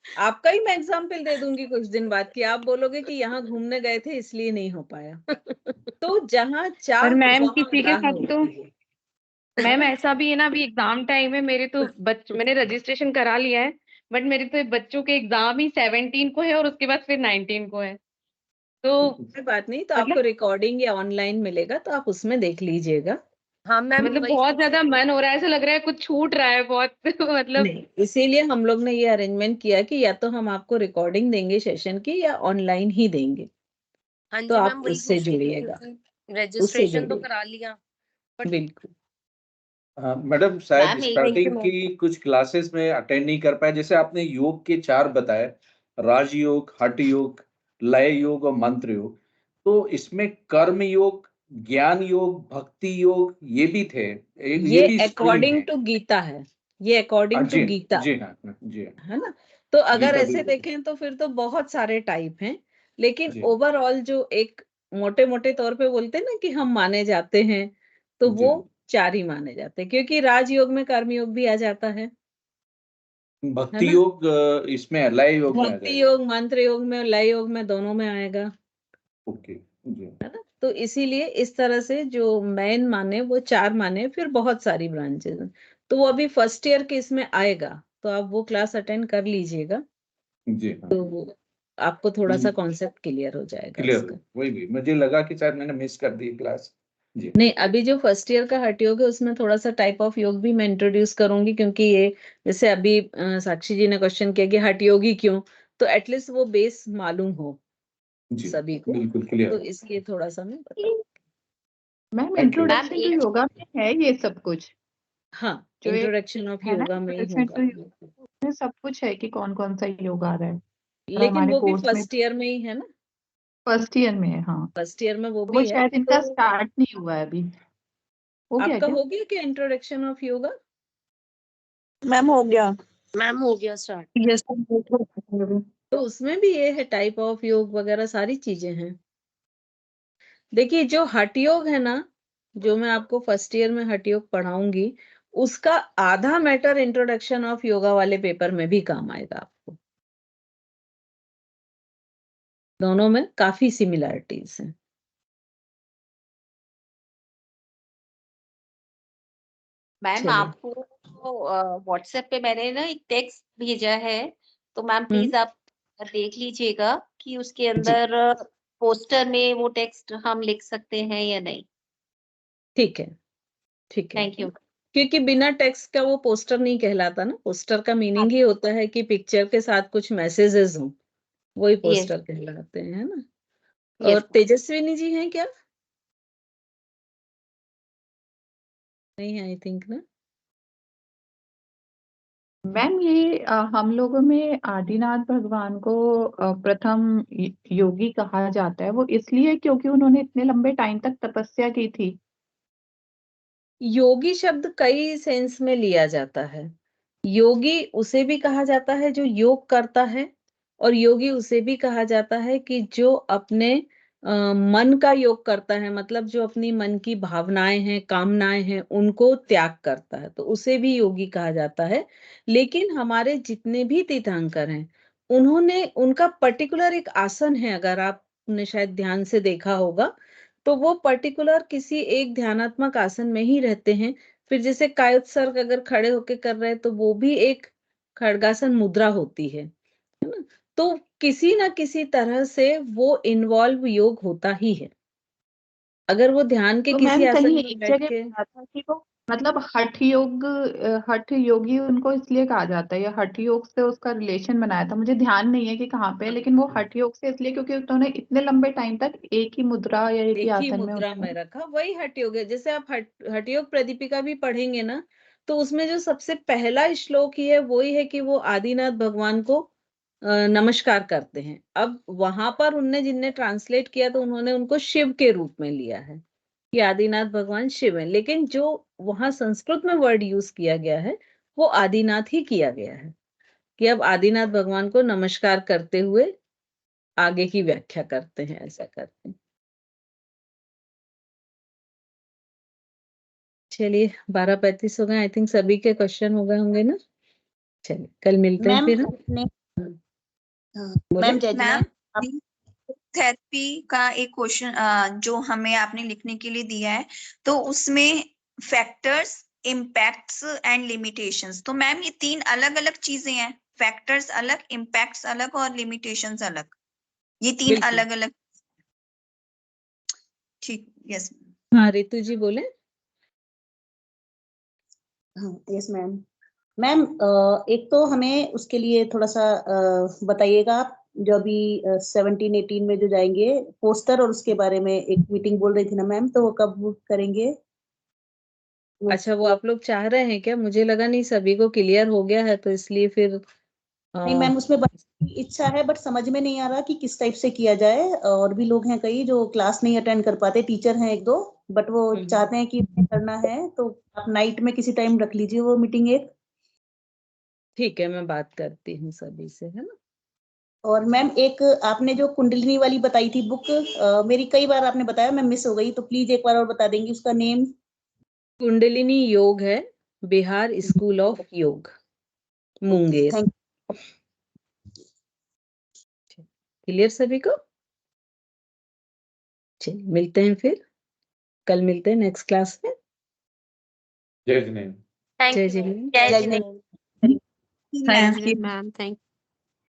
आपका ही मैं एग्जाम्पल दे दूंगी कुछ दिन बाद कि आप बोलोगे कि यहाँ घूमने गए थे इसलिए नहीं हो पाया। तो जहाँ पर चाह मैम वहाँ किसी के राह साथ तो होती है मैम ना? ऐसा भी है ना, अभी एग्जाम टाइम है, मेरे तो मैंने रजिस्ट्रेशन करा लिया है, बट मेरे तो बच्चों के एग्जाम ही 17 को है और उसके बाद फिर 19 को है, तो कोई बात नहीं, तो आपको मतलब रिकॉर्डिंग या ऑनलाइन मिलेगा तो आप उसमें देख लीजिएगा। हाँ मैम मतलब वही बहुत पूछ ज्यादा रही थी। मन हो रहा है, ऐसा लग रहा है कुछ छूट रहा है बहुत मतलब नहीं, इसीलिए हम लोग ने ये अरेंजमेंट किया कि या तो हम आपको रिकॉर्डिंग देंगे सेशन की या ऑनलाइन ही देंगे, हाँ तो जी आप मैम वही उससे पूछ रही थी, जुड़िएगा, क्योंकि उससे रजिस्ट्रेशन तो जुड़िए, करा लिया बट बिल्कुल। मैडम शायद मैम स्टार्टिंग की कुछ क्लासेस में अटेंड नहीं कर पाए, जैसे आपने योग के 4 बताए, राजयोग, हठ योग, लय योग और मंत्र योग, तो इसमें कर्म योग, ज्ञान योग, भक्ति योग ये भी थे, ये ये भी स्ट्रीम अकॉर्डिंग है। टू गीता है, ये अकॉर्डिंग टू जी गीता जी हाँ जी हाँ, है ना? तो अगर गीता ऐसे बिल्कुल देखें तो फिर तो बहुत सारे टाइप हैं, लेकिन जी ओवरऑल जो एक मोटे मोटे तौर पे बोलते हैं ना कि हम माने जाते हैं, तो जी वो 4 ही माने जाते हैं, क्योंकि राजयोग में कर्मयोग भी आ जाता है भक्ति ना? योग इसमें लय योग में आ भक्ति जाएगा। योग मंत्र योग में लय योग में दोनों में आएगा, ओके जी है ना? तो इसीलिए इस तरह से जो मेन माने वो 4 माने, फिर बहुत सारी ब्रांचेस हैं। तो वो अभी फर्स्ट ईयर के इसमें आएगा, तो आप वो क्लास अटेंड कर लीजिएगा, जी हाँ, तो आपको थोड़ा सा कॉन्सेप्ट क्लियर हो जाएगा क्लियर इसका। हो, वही भी मुझे लगा कि शायद मैंने मिस कर दी क्लास। जी नहीं, अभी जो फर्स्ट ईयर का हठ योग है उसमें थोड़ा सा टाइप ऑफ योग भी मैं इंट्रोड्यूस करूंगी, क्योंकि ये जैसे अभी साक्षी जी ने क्वेश्चन किया कि हठ योग ही क्यों, तो एटलीस्ट वो बेस मालूम हो जी सभी को, बिल्कुल तो क्लियर। इसलिए थोड़ा सा मैं बता। Ma'am Thank you. Introduction to एक- योगा में है ये सब कुछ हाँ, जो एक इंट्रोडक्शन ऑफ है ना, योगा में ही इंट्रोडक्शन होगा, टू में सब कुछ है कि कौन कौन सा योगा आ रहा है। और लेकिन हमारे वो भी कोर्स में फर्स्ट ईयर में ही है ना, फर्स्ट ईयर में है। हाँ, फर्स्ट ईयर में वो वो भी है। शायद इनका तो स्टार्ट नहीं हुआ है अभी। हो गया आपका क्या? हो गया क्या इंट्रोडक्शन ऑफ योगा? मैम हो गया। मैम हो गया स्टार्ट। यस। तो उसमें भी ये है टाइप ऑफ योग वगैरह सारी चीजें हैं। देखिए जो हठ योग है ना, जो मैं आपको फर्स्ट ईयर में हठ योग पढ़ाऊंगी, उसका आधा मैटर इंट्रोडक्शन ऑफ योगा वाले पेपर में भी काम आएगा आपको। दोनों में काफी सिमिलरिटीज हैं। मैम चलिए। आपको व्हाट्सएप पे मैंने ना एक टेक्स्ट भेजा है, तो मैम प्लीज आप देख लीजिएगा कि उसके अंदर पोस्टर में वो टेक्स्ट हम लिख सकते हैं या नहीं। ठीक है, ठीक है। Thank you. क्योंकि बिना टेक्स्ट का वो पोस्टर नहीं कहलाता ना, पोस्टर का मीनिंग ही होता है कि पिक्चर के साथ कुछ मैसेजेस हों, वही पोस्टर कहलाते हैं, है ना। और यस तेजस्विनी जी हैं क्या? नहीं है आई थिंक ना। मैम ये हम लोगों में आदिनाथ भगवान को प्रथम योगी कहा जाता है, वो इसलिए क्योंकि उन्होंने इतने लंबे टाइम तक तपस्या की थी। योगी शब्द कई सेंस में लिया जाता है। योगी उसे भी कहा जाता है जो योग करता है, और योगी उसे भी कहा जाता है कि जो अपने मन का योग करता है, मतलब जो अपनी मन की भावनाएं हैं, कामनाएं हैं, उनको त्याग करता है, तो उसे भी योगी कहा जाता है। लेकिन हमारे जितने भी तीर्थंकर हैं, उन्होंने उनका पर्टिकुलर एक आसन है, अगर आपने शायद ध्यान से देखा होगा, तो वो पर्टिकुलर किसी एक ध्यानात्मक आसन में ही रहते हैं। फिर जैसे कायोत्सर्ग अगर खड़े होके कर रहे हैं तो वो भी एक खड्गासन मुद्रा होती है ना। तो किसी ना किसी तरह से वो इन्वॉल्व योग होता ही है। अगर वो ध्यान के तो किसी मैम आसन कहीं में एक बैठ जगह के, पढ़ा था कि वो मतलब हठ योगी उनको इसलिए कहा जाता है, या हठ योग से उसका रिलेशन बनाया था, मुझे ध्यान नहीं है कि कहाँ पे, लेकिन वो हठ योग से इसलिए क्योंकि उन्होंने इतने लंबे टाइम तक एक ही मुद्रा या एक ही एक ही आसन में मुद्रा में उन्होंने। रखा, वही हठ योग है। जैसे आप हठ योग प्रदीपिका भी पढ़ेंगे ना, तो उसमें जो सबसे पहला श्लोक ही है वही है कि वो आदिनाथ भगवान को नमस्कार करते हैं। अब वहां पर उनने जिनने ट्रांसलेट किया तो उन्होंने उनको शिव के रूप में लिया है कि आदिनाथ भगवान शिव है, लेकिन जो वहां संस्कृत में वर्ड यूज किया गया है वो आदिनाथ ही किया गया है, कि अब आदिनाथ भगवान को नमस्कार करते हुए आगे की व्याख्या करते हैं, ऐसा करते हैं। चलिए 12:35 हो गए, आई थिंक सभी के क्वेश्चन हो गए होंगे ना। चलिए कल मिलते हैं मैम फिर। अपने बोले मैम जजमेंट मैम थेरेपी का एक क्वेश्चन जो हमें आपने लिखने के लिए दिया है, तो उसमें फैक्टर्स, इम्पैक्ट्स एंड लिमिटेशंस, तो मैम ये तीन अलग अलग चीजें हैं। फैक्टर्स अलग, इम्पैक्ट्स अलग और लिमिटेशंस अलग, ये तीन बिल्कुल। अलग अलग। ठीक, यस। हाँ रितु जी बोले। हाँ यस मैम। मैम एक तो हमें उसके लिए थोड़ा सा बताइएगा आप, जो अभी 17-18 में जो जाएंगे पोस्टर, और उसके बारे में एक मीटिंग बोल रही थी ना मैम, तो वो कब करेंगे? अच्छा वो आप लोग चाह रहे हैं क्या? मुझे लगा नहीं सभी को क्लियर हो गया है, तो इसलिए फिर नहीं मैम, उसमें बच्चे की इच्छा है बट समझ में नहीं आ रहा कि किस टाइप से किया जाए। और भी लोग हैं कई जो क्लास नहीं अटेंड कर पाते, टीचर हैं एक दो, बट वो चाहते हैं कि इन्हें करना है, तो आप नाइट में किसी टाइम रख लीजिए वो मीटिंग एक। ठीक है, मैं बात करती हूँ सभी से, है ना। और मैम एक आपने जो कुंडलिनी वाली बताई थी बुक, मेरी कई बार आपने बताया, मैं मिस हो गई, तो प्लीज एक बार और बता देंगी उसका नेम? कुंडलिनी योग है, बिहार स्कूल ऑफ योग, मुंगेर। थैंक क्लियर सभी को? चलिए मिलते हैं फिर, कल मिलते हैं नेक्स्ट क्लास में। जय जिनेन्द्र। जय थैंक यू। जिनेन्द्र। जय जय Jinendra. Jinendra. Thank you ma'am, thank